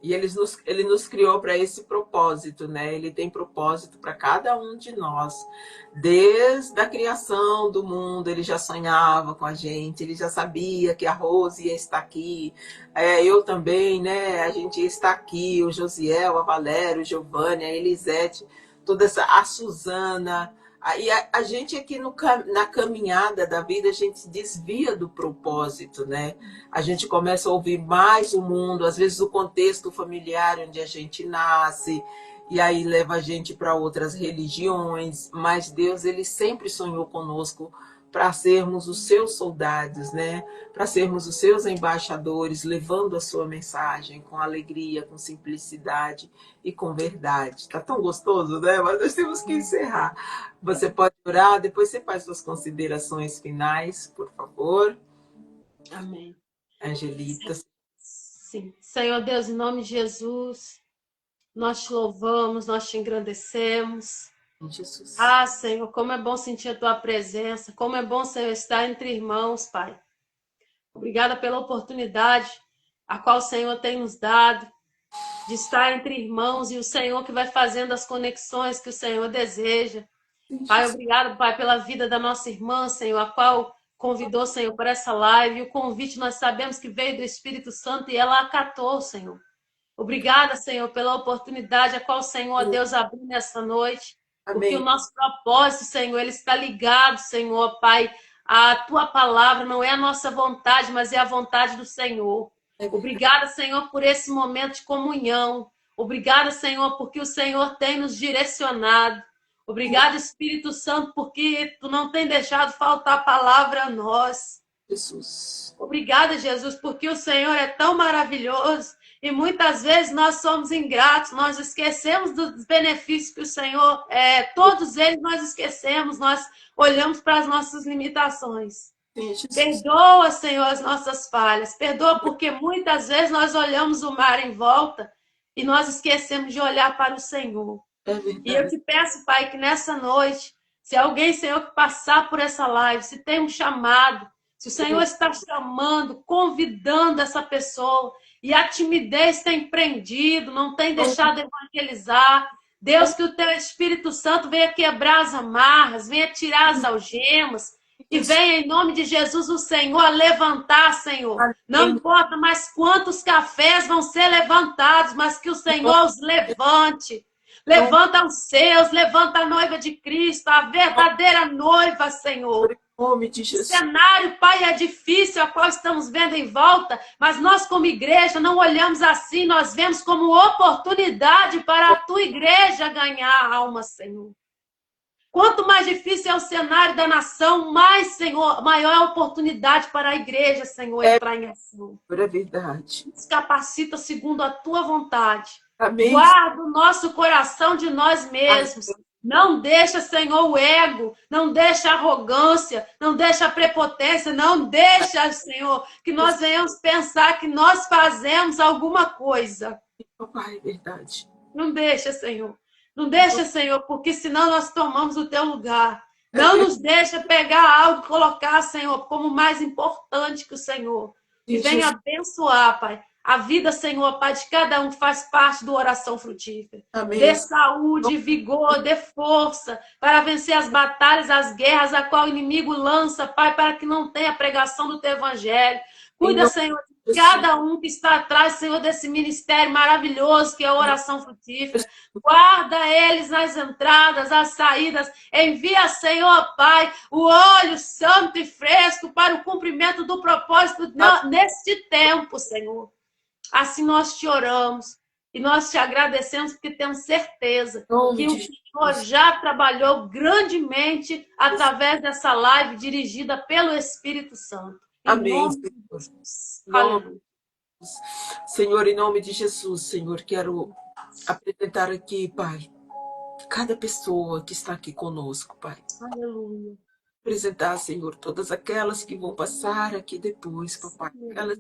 E ele nos criou para esse propósito, né? Ele tem propósito para cada um de nós. Desde a criação do mundo, ele já sonhava com a gente, ele já sabia que a Rose ia estar aqui, eu também, né? A gente ia estar aqui, o Josiel, a Valéria, o Giovanni, a Elisete, a Suzana. E a gente aqui na caminhada da vida, a gente se desvia do propósito, né? A gente começa a ouvir mais o mundo, às vezes o contexto familiar onde a gente nasce, e aí leva a gente para outras religiões, mas Deus, ele sempre sonhou conosco para sermos os seus soldados, né? Para sermos os seus embaixadores, levando a sua mensagem com alegria, com simplicidade e com verdade. Tá tão gostoso, né? Mas nós temos que encerrar. Você pode orar, depois você faz suas considerações finais, por favor. Amém. Angelita. Sim. Senhor Deus, em nome de Jesus, nós te louvamos, nós te engrandecemos. Jesus. Ah, Senhor, como é bom sentir a tua presença, como é bom, Senhor, estar entre irmãos, Pai. Obrigada pela oportunidade a qual o Senhor tem nos dado de estar entre irmãos e o Senhor que vai fazendo as conexões que o Senhor deseja. Pai, obrigado, Pai, pela vida da nossa irmã, Senhor, a qual convidou, Senhor, para essa live. E o convite nós sabemos que veio do Espírito Santo e ela acatou, Senhor. Obrigada, Senhor, pela oportunidade a qual o Senhor, Deus, abriu nessa noite. Porque o Amém. nosso propósito, Senhor, ele está ligado, Senhor, Pai, à tua palavra. Não é a nossa vontade, mas é a vontade do Senhor. Obrigada, Senhor, por esse momento de comunhão. Obrigada, Senhor, porque o Senhor tem nos direcionado. Obrigada, Espírito Santo, porque tu não tem deixado faltar palavra a nós. Jesus. Obrigada, Jesus, porque o Senhor é tão maravilhoso e muitas vezes nós somos ingratos, nós esquecemos dos benefícios que o Senhor todos eles nós esquecemos, nós olhamos para as nossas limitações. Sim, Jesus. Perdoa, Senhor, as nossas falhas, perdoa porque muitas vezes nós olhamos o mar em volta e nós esquecemos de olhar para o Senhor. E eu te peço, Pai, que nessa noite, se alguém, Senhor, que passar por essa live, se tem um chamado, se o Senhor está chamando, convidando essa pessoa, e a timidez tem prendido, não tem deixado evangelizar, Deus, que o teu Espírito Santo venha quebrar as amarras, venha tirar as algemas, e venha, em nome de Jesus, o Senhor a levantar, Senhor. Não importa mais quantos cafés vão ser levantados, mas que o Senhor os levante. Levanta os seus, levanta a noiva de Cristo, a verdadeira noiva, Senhor. Em nome de Jesus. O cenário, Pai, é difícil, a qual estamos vendo em volta, mas nós, como igreja, não olhamos assim, nós vemos como oportunidade para a tua igreja ganhar a alma, Senhor. Quanto mais difícil é o cenário da nação, mais, Senhor, maior é a oportunidade para a igreja, Senhor, entrar em ação. É verdade. Nos capacita segundo a tua vontade. Amém. Guarda o nosso coração de nós mesmos. Amém. Não deixa, Senhor, o ego, não deixa a arrogância, não deixa a prepotência, não deixa, Senhor, que nós venhamos pensar que nós fazemos alguma coisa. Pai, é verdade. Não deixa, Senhor. Não deixa, Senhor, porque senão nós tomamos o teu lugar. Não nos deixa pegar algo e colocar, Senhor, como mais importante que o Senhor. E venha abençoar, Pai, a vida, Senhor, Pai, de cada um que faz parte do Oração Frutífera. Amém. Dê saúde, vigor, dê força para vencer as batalhas, as guerras a qual o inimigo lança, Pai, para que não tenha pregação do teu evangelho. Cuida, Senhor, de cada um que está atrás, Senhor, desse ministério maravilhoso que é a Oração Frutífera. Guarda eles nas entradas, as saídas. Envia, Senhor, Pai, o óleo santo e fresco para o cumprimento do propósito neste tempo, Senhor. Assim nós te oramos e nós te agradecemos porque temos certeza que o Senhor já trabalhou grandemente através dessa live dirigida pelo Espírito Santo. Amém, Senhor. Senhor, em nome de Jesus, Senhor, quero apresentar aqui, Pai, cada pessoa que está aqui conosco, Pai. Aleluia. Apresentar, Senhor, todas aquelas que vão passar aqui depois, Papai. Aquelas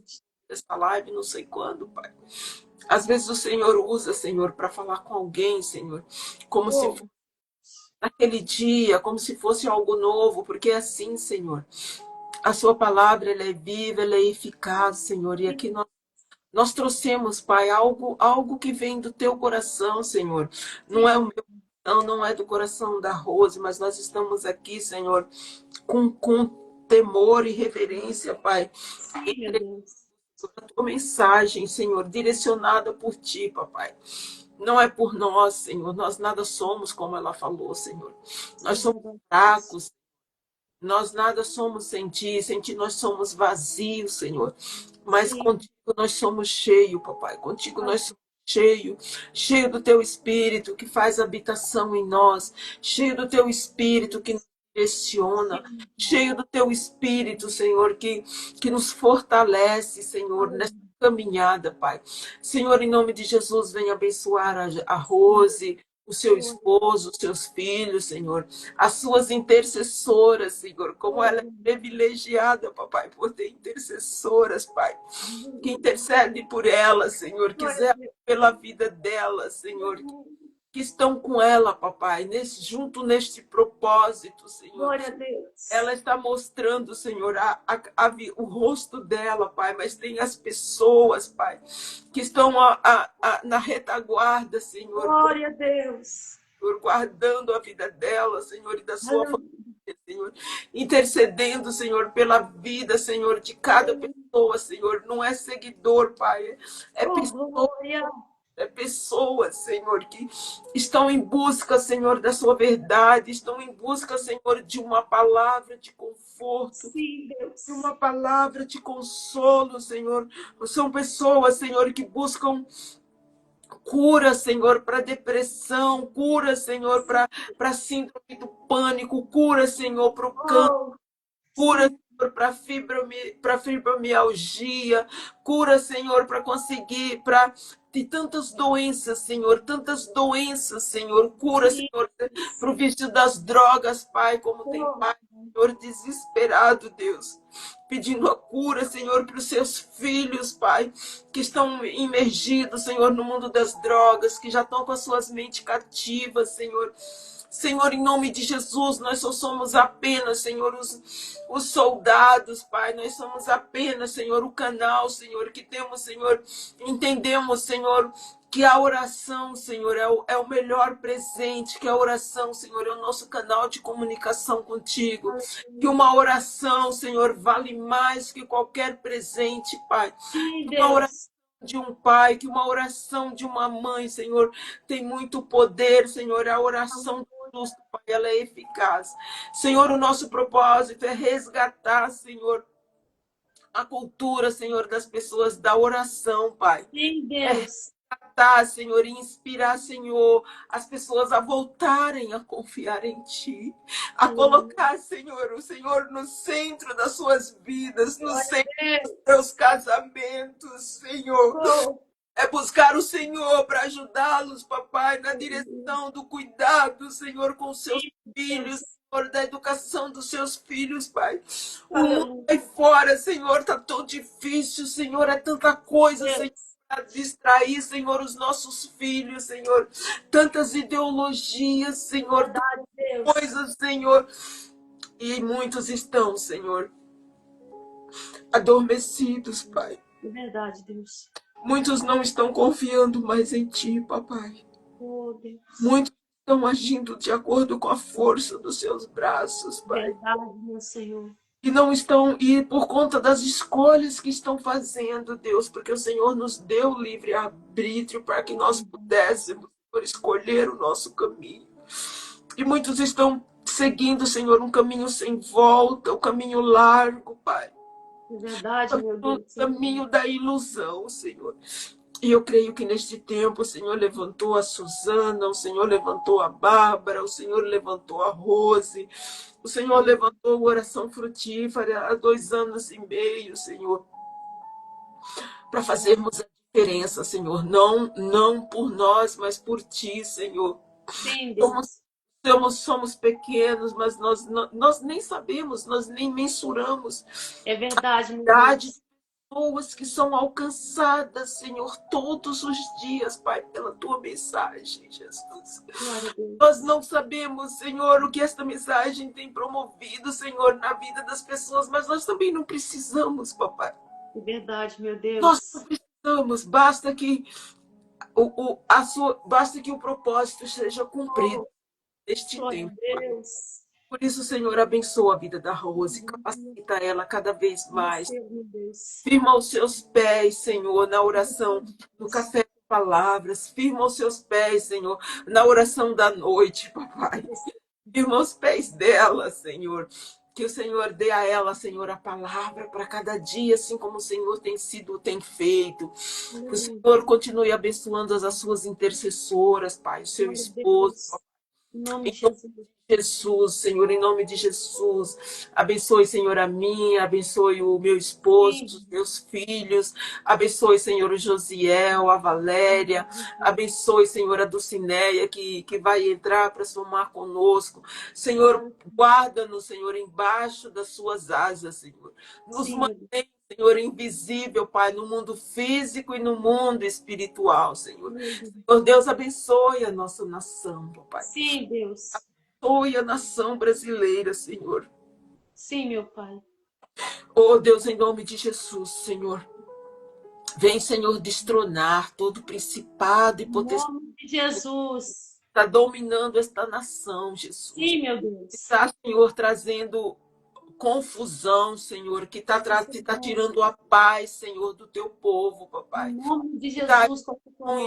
dessa live, não sei quando, Pai. Às vezes o Senhor usa, Senhor, para falar com alguém, Senhor, como se fosse naquele dia, como se fosse algo novo, porque é assim, Senhor. A sua palavra, ela é viva, ela é eficaz, Senhor. E aqui nós trouxemos, Pai, algo que vem do teu coração, Senhor. Não é o meu coração, não é do coração da Rose, mas nós estamos aqui, Senhor, com temor e reverência, Pai. A tua mensagem, Senhor, direcionada por ti, Papai. Não é por nós, Senhor. Nós nada somos, como ela falou, Senhor. Nós somos fracos. Nós nada somos sem ti nós somos vazios, Senhor. Mas contigo nós somos cheios, Papai. Contigo nós somos cheio do teu Espírito que faz habitação em nós, cheio do teu Espírito que nos direciona, cheio do teu Espírito, Senhor, que nos fortalece, Senhor, nessa caminhada, Pai. Senhor, em nome de Jesus, venha abençoar a Rose, o seu esposo, os seus filhos, Senhor, as suas intercessoras, Senhor, como ela é privilegiada, Papai, por ter intercessoras, Pai, que intercede por ela, Senhor, quiser pela vida dela, Senhor, que estão com ela, Papai, junto neste propósito, Senhor. Glória a Deus. Ela está mostrando, Senhor, o rosto dela, Pai, mas tem as pessoas, Pai, que estão na retaguarda, Senhor. Glória a Deus. Senhor, guardando a vida dela, Senhor, e da sua família, Senhor. Intercedendo, Senhor, pela vida, Senhor, de cada pessoa, Senhor. Não é seguidor, Pai, é pessoa. Glória. É pessoas, Senhor, que estão em busca, Senhor, da sua verdade, estão em busca, Senhor, de uma palavra de conforto, Sim, Deus. de uma palavra de consolo, Senhor. São pessoas, Senhor, que buscam Cura, Senhor, para depressão. Cura, Senhor, para síndrome do pânico. Cura, Senhor, para o câncer. Oh, Cura, sim, Senhor, para fibromialgia. Cura, Senhor, para conseguir, para ter tantas doenças, Senhor, tantas doenças, Senhor. Cura, sim. Senhor, para o vício das drogas, Pai, como tem Oh, Pai, Senhor, desesperado, Deus. Pedindo a cura, Senhor, para os seus filhos, Pai, que estão imergidos, Senhor, no mundo das drogas, que já estão com as suas mentes cativas, Senhor. Senhor, em nome de Jesus, nós só somos apenas, Senhor, os soldados, Pai. Nós somos apenas, Senhor, o canal, Senhor, que temos, Senhor. Entendemos, Senhor, que a oração, Senhor, é o melhor presente, que a oração, Senhor, é o nosso canal de comunicação contigo. Que uma oração, Senhor, vale mais que qualquer presente, Pai. sim, Uma oração Deus. de um pai, que uma oração de uma mãe, Senhor, tem muito poder, Senhor. A oração do justo, Pai, ela é eficaz. Senhor, o nosso propósito é resgatar, Senhor, a cultura, Senhor, das pessoas da oração, Pai. Sim, Deus. Resgatar, Senhor, e inspirar, Senhor, as pessoas a voltarem a confiar em Ti, a Aleluia. colocar, Senhor, o Senhor no centro das suas vidas, no Glória centro a dos Deus. seus casamentos, Senhor. Oh, É buscar o Senhor para ajudá-los, papai, na aleluia. direção do cuidado, Senhor, com seus Sim, filhos, Deus. Senhor, da educação dos seus filhos, Pai. O mundo Aleluia. aí fora, Senhor, tá tão difícil, Senhor, é tanta coisa, Senhor, Deus. para distrair, Senhor, os nossos filhos, Senhor. Tantas ideologias, Senhor, tantas Verdade, Deus. coisas, Senhor. E muitos estão, Senhor, adormecidos, Pai. Verdade, Deus. Muitos não estão confiando mais em Ti, papai. Oh, Deus. Muitos estão agindo de acordo com a força dos seus braços, Pai. Verdade, meu Senhor. E não estão, e por conta das escolhas que estão fazendo, Deus, porque o Senhor nos deu livre arbítrio para que nós pudéssemos, Senhor, escolher o nosso caminho. E muitos estão seguindo, Senhor, um caminho sem volta, um caminho largo, Pai. Verdade, meu O Deus. caminho da ilusão, Senhor. E eu creio que neste tempo o Senhor levantou a Suzana, o Senhor levantou a Bárbara, o Senhor levantou a Rose, o Senhor levantou a oração frutífera há 2 anos e meio, Senhor, para fazermos a diferença, Senhor. Não por nós, mas por Ti, Senhor. Sim, Somos, Deus. somos pequenos, mas nós nem sabemos, nós nem mensuramos É verdade, meu a idade Deus. de pessoas que são alcançadas, Senhor, todos os dias, Pai, pela Tua mensagem, Jesus. Glória a Nós Deus. não sabemos, Senhor, o que esta mensagem tem promovido, Senhor, na vida das pessoas, mas nós também não precisamos, papai. É verdade, meu Nós não Deus. precisamos, basta que o propósito seja cumprido Oh, neste glória a tempo. Deus. Por isso, Senhor, abençoa a vida da Rose, capacita ela cada vez mais. Receba, meu Deus. Firma os seus pés, Senhor, na oração do café com palavras. Firma os seus pés, Senhor, na oração da noite, papai. Firma os pés dela, Senhor. Que o Senhor dê a ela, Senhor, a palavra para cada dia, assim como o Senhor tem feito. Que o Senhor continue abençoando as suas intercessoras, Pai, o seu Glória a esposo. Deus. Em nome Em de nome Jesus. de Jesus, Senhor, em nome de Jesus. Abençoe, Senhor, a mim, abençoe o meu esposo, Sim. os meus filhos. Abençoe, Senhor, o Josiel, a Valéria. Abençoe, Senhor, a Dulcineia, que vai entrar para somar conosco. Senhor, guarda-nos, Senhor, embaixo das suas asas, Senhor. Nos Sim, meu Deus. mantém, Senhor, invisível, Pai, no mundo físico e no mundo espiritual, Senhor. Senhor Deus, abençoe a nossa nação, papai. Sim, Deus. Abençoe a nação brasileira, Senhor. Sim, meu Pai. Oh, Deus, em nome de Jesus, Senhor. Vem, Senhor, destronar todo principado e Em potestade nome de Jesus. que está dominando esta nação, Jesus. Sim, meu Deus. Está, Senhor, trazendo confusão, Senhor, que está tirando a paz, Senhor, do teu povo, papai. Em nome de Que está Jesus, com Pai.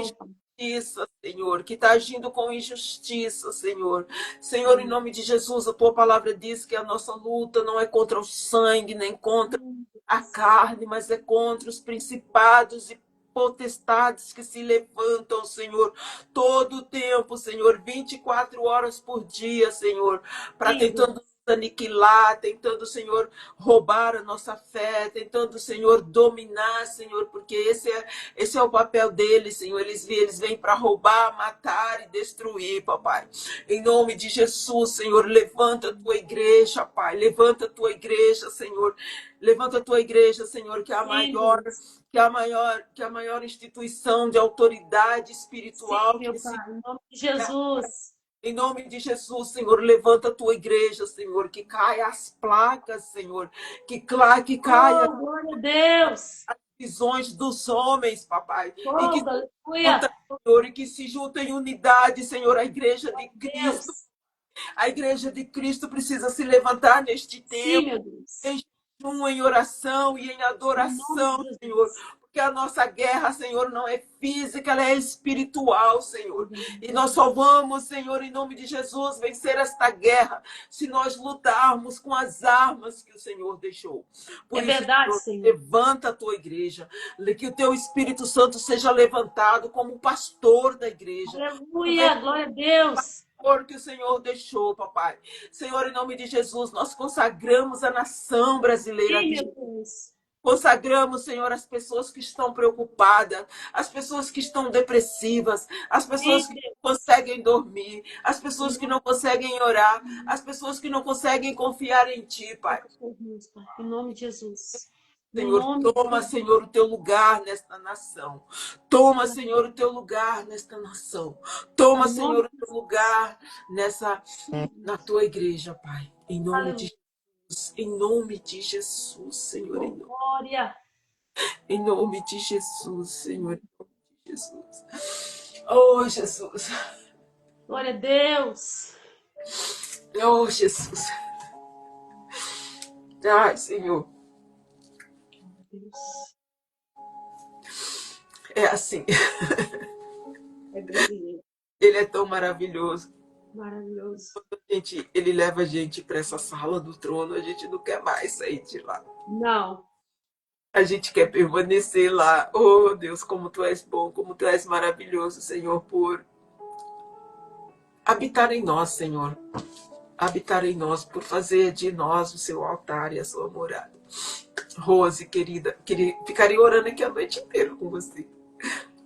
injustiça, Senhor, que está agindo com injustiça, Senhor. Senhor, em nome de Jesus, a tua palavra diz que a nossa luta não é contra o sangue, nem contra a carne, mas é contra os principados e potestades que se levantam, Senhor, todo o tempo, Senhor, 24 horas por dia, Senhor, para Sim, tentando Deus. aniquilar, tentando, Senhor, roubar a nossa fé, tentando, Senhor, dominar, Senhor, porque esse é o papel deles, Senhor. Eles vêm para roubar, matar e destruir, papai. Em nome de Jesus, Senhor, levanta a tua igreja, Pai. Levanta a tua igreja, Senhor. Levanta a tua igreja, Senhor, que é a Sim, maior, Deus. que é a maior instituição de autoridade Sim, espiritual que meu existe. Pai. Em nome de Jesus. Em nome de Jesus, Senhor, levanta a tua igreja, Senhor, que caia as placas, Senhor, que caia Oh, glória a Deus. as visões dos homens, papai, e Oh, que aleluia. Senhor, e que se junta em unidade, Senhor, a igreja de Cristo. Deus. A igreja de Cristo precisa se levantar neste Sim, tempo, meu Deus. em jejum, em oração e em Em nome adoração, de Senhor. Jesus. Porque a nossa guerra, Senhor, não é física, ela é espiritual, Senhor. E nós só vamos, Senhor, em nome de Jesus, vencer esta guerra se nós lutarmos com as armas que o Senhor deixou. É Por isso, verdade, Senhor, Senhor. levanta a tua igreja, que o teu Espírito Santo seja levantado como pastor da igreja. Aleluia. Glória a Deus. Que o Senhor deixou, papai. Senhor, em nome de Jesus, nós consagramos a nação brasileira Sim, aqui. meu Deus. Consagramos, Senhor, as pessoas que estão preocupadas, as pessoas que estão depressivas, as Sim, pessoas que Deus. não conseguem dormir, as Em pessoas que nome não conseguem orar, as pessoas que não conseguem confiar em Ti, Pai. de Jesus, Pai. Em nome de Jesus. No Senhor, nome de toma, Jesus. Senhor, o teu lugar nesta nação. Toma, Senhor, o teu lugar nesta nação. Toma, Em nome Senhor, o de teu lugar na Jesus. tua igreja, Pai. Aleluia. Em nome de Jesus, Senhor, Oh, glória. em nome de Jesus, Senhor, em nome de Jesus. Oh, Jesus. Glória a Deus. Oh, Jesus. Ai, Senhor, Deus. é assim. É brasileiro. Ele é tão maravilhoso. Maravilhoso. Ele leva a gente para essa sala do trono, a gente não quer mais sair de lá. Não. A gente quer permanecer lá. Oh, Deus, como tu és bom, como tu és maravilhoso, Senhor, por habitar em nós, Senhor. Habitar em nós, por fazer de nós o seu altar e a sua morada. Rose, querida, ficaria orando aqui a noite inteira com você.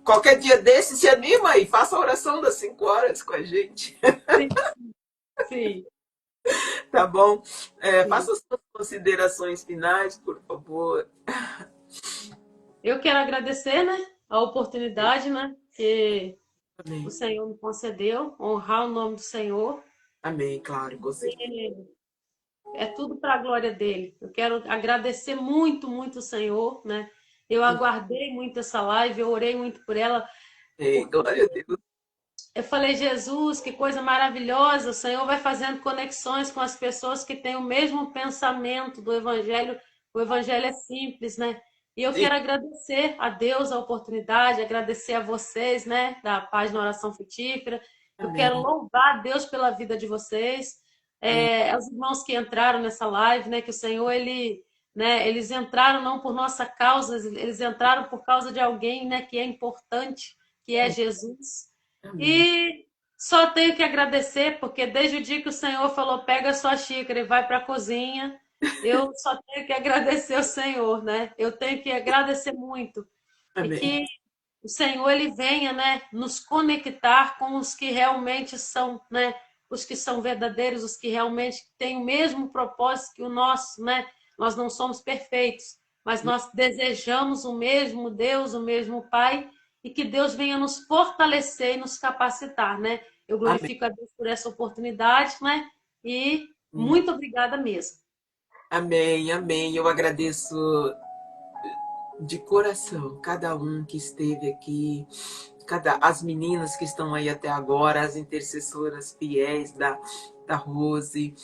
Qualquer dia desse, se anima e faça a oração das 5 horas com a gente. Sim, sim, Tá bom? sim. Faça as suas considerações finais, por favor. Eu quero agradecer, né, a oportunidade, né, que o Amém. Senhor me concedeu, honrar o nome do Senhor. Amém, claro, com certeza. É tudo para a glória dele. Eu quero agradecer muito, muito o Senhor, né? Eu aguardei muito essa live, eu orei muito por ela, Amém, porque glória a Deus. eu falei, Jesus, que coisa maravilhosa, o Senhor vai fazendo conexões com as pessoas que têm o mesmo pensamento do Evangelho. O Evangelho é simples, né? E eu Sim, quero agradecer a Deus a oportunidade, agradecer a vocês, né, da página Oração Frutífera. Eu quero amém. louvar a Deus pela vida de vocês. Amém. Os irmãos que entraram nessa live, né, que o Senhor, né, eles entraram não por nossa causa, eles entraram por causa de alguém, né, que é importante, que é Jesus. Amém. E só tenho que agradecer, porque desde o dia que o Senhor falou, pega a sua xícara e vai para a cozinha, eu só tenho que agradecer ao Senhor, né? Eu tenho que agradecer muito. E Amém. que o Senhor, ele venha, né, nos conectar com os que realmente são, né, os que são verdadeiros, os que realmente têm o mesmo propósito que o nosso, né? Nós não somos perfeitos, mas nós desejamos o mesmo Deus, o mesmo Pai, e que Deus venha nos fortalecer e nos capacitar, né? Eu Amém. glorifico a Deus por essa oportunidade, né? E muito obrigada mesmo. Amém. Amém. Eu agradeço de coração cada um que esteve aqui, as meninas que estão aí até agora, as intercessoras fiéis da Rose.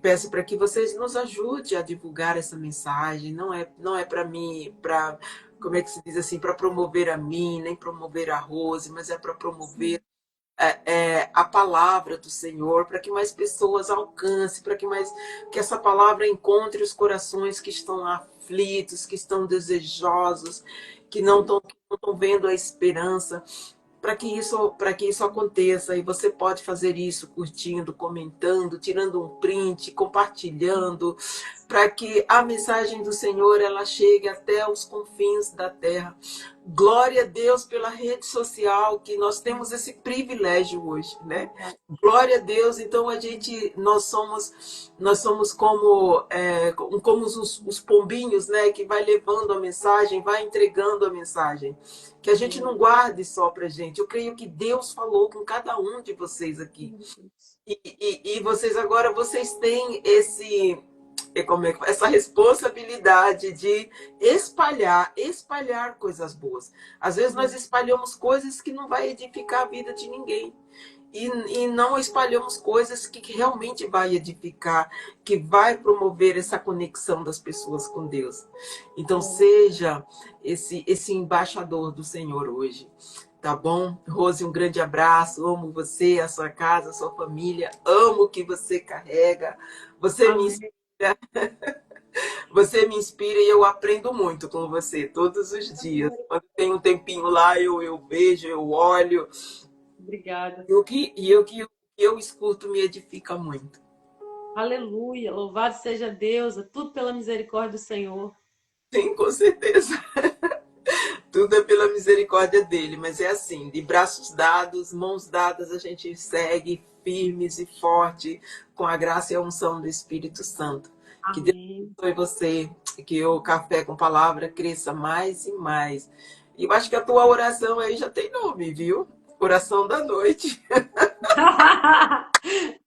Peço para que vocês nos ajudem a divulgar essa mensagem. Não é para mim, para, como é que se diz assim, para promover a mim, nem promover a Rose, mas é para promover a palavra do Senhor, para que mais pessoas alcancem, que essa palavra encontre os corações que estão aflitos, que estão desejosos, que não estão vendo a esperança, para que isso aconteça. E você pode fazer isso curtindo, comentando, tirando um print, compartilhando, para que a mensagem do Senhor ela chegue até os confins da terra. Glória a Deus pela rede social, que nós temos esse privilégio hoje, né? Glória a Deus. Então nós somos como os pombinhos, né? Que vai levando a mensagem, vai entregando a mensagem. Que a gente não guarde só para gente. Eu creio que Deus falou com cada um de vocês aqui. E vocês agora, vocês têm essa responsabilidade de espalhar coisas boas. Às vezes nós espalhamos coisas que não vai edificar a vida de ninguém. E não espalhamos coisas que realmente vai edificar, que vai promover essa conexão das pessoas com Deus. Então seja esse embaixador do Senhor hoje. Tá bom? Rose, um grande abraço. Amo você, a sua casa, a sua família. Amo o que você carrega. Você me inspira. Você me inspira e eu aprendo muito com você todos os dias. Quando tem um tempinho lá, eu vejo, eu olho. Obrigada. E o que eu escuto me edifica muito. Aleluia, louvado seja Deus, é tudo pela misericórdia do Senhor. Sim, com certeza. Tudo é pela misericórdia dele, mas é assim, de braços dados, mãos dadas, a gente segue firmes e forte com a graça e a unção do Espírito Santo. Amém. Que Deus abençoe você, que o Café com Palavra cresça mais e mais. E eu acho que a tua oração aí já tem nome, viu? Oração da noite.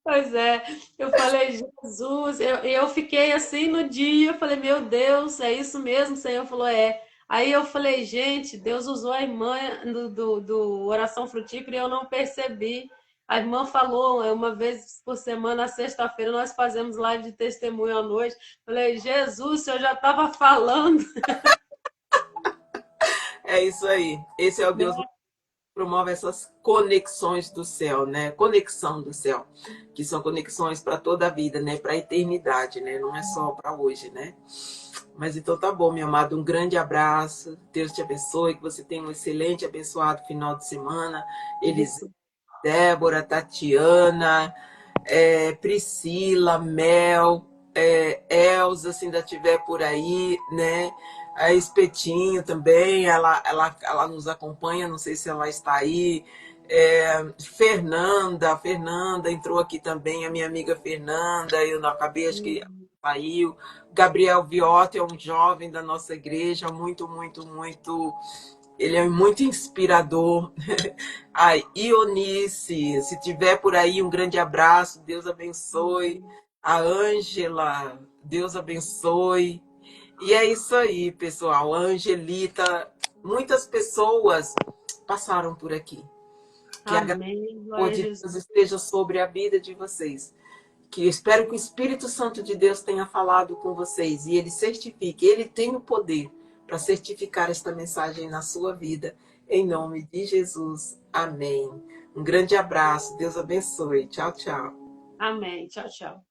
Pois é, eu falei, Jesus, eu fiquei assim no dia, eu falei, meu Deus, é isso mesmo? O Senhor falou, é. Aí eu falei, gente, Deus usou a irmã do Oração Frutífera e eu não percebi. A irmã falou, uma vez por semana, na sexta-feira, nós fazemos live de testemunho à noite. Falei, Jesus, o Senhor já estava falando. É isso aí. Esse é o Deus que promove essas conexões do céu, né? Conexão do céu, que são conexões para toda a vida, né? Para a eternidade, né? Não é só para hoje, né? Mas então tá bom, meu amado, um grande abraço. Deus te abençoe, que você tenha um excelente, abençoado final de semana. Elis, Débora, Tatiana, Priscila, Mel, Elza, se ainda estiver por aí, né? A Espetinho também, ela nos acompanha, não sei se ela está aí. Fernanda entrou aqui também, a minha amiga Fernanda, eu não acabei, acho que saiu. Gabriel Viotti é um jovem da nossa igreja, muito, muito, muito. Ele é muito inspirador. A Ionice, se tiver por aí, um grande abraço, Deus abençoe. A Ângela, Deus abençoe. E é isso aí, pessoal. A Angelita, muitas pessoas passaram por aqui. Que a graça de Deus esteja sobre a vida de vocês. Que eu espero que o Espírito Santo de Deus tenha falado com vocês e ele certifique, ele tem o poder para certificar esta mensagem na sua vida. Em nome de Jesus. Amém. Um grande abraço. Deus abençoe. Tchau, tchau. Amém. Tchau, tchau.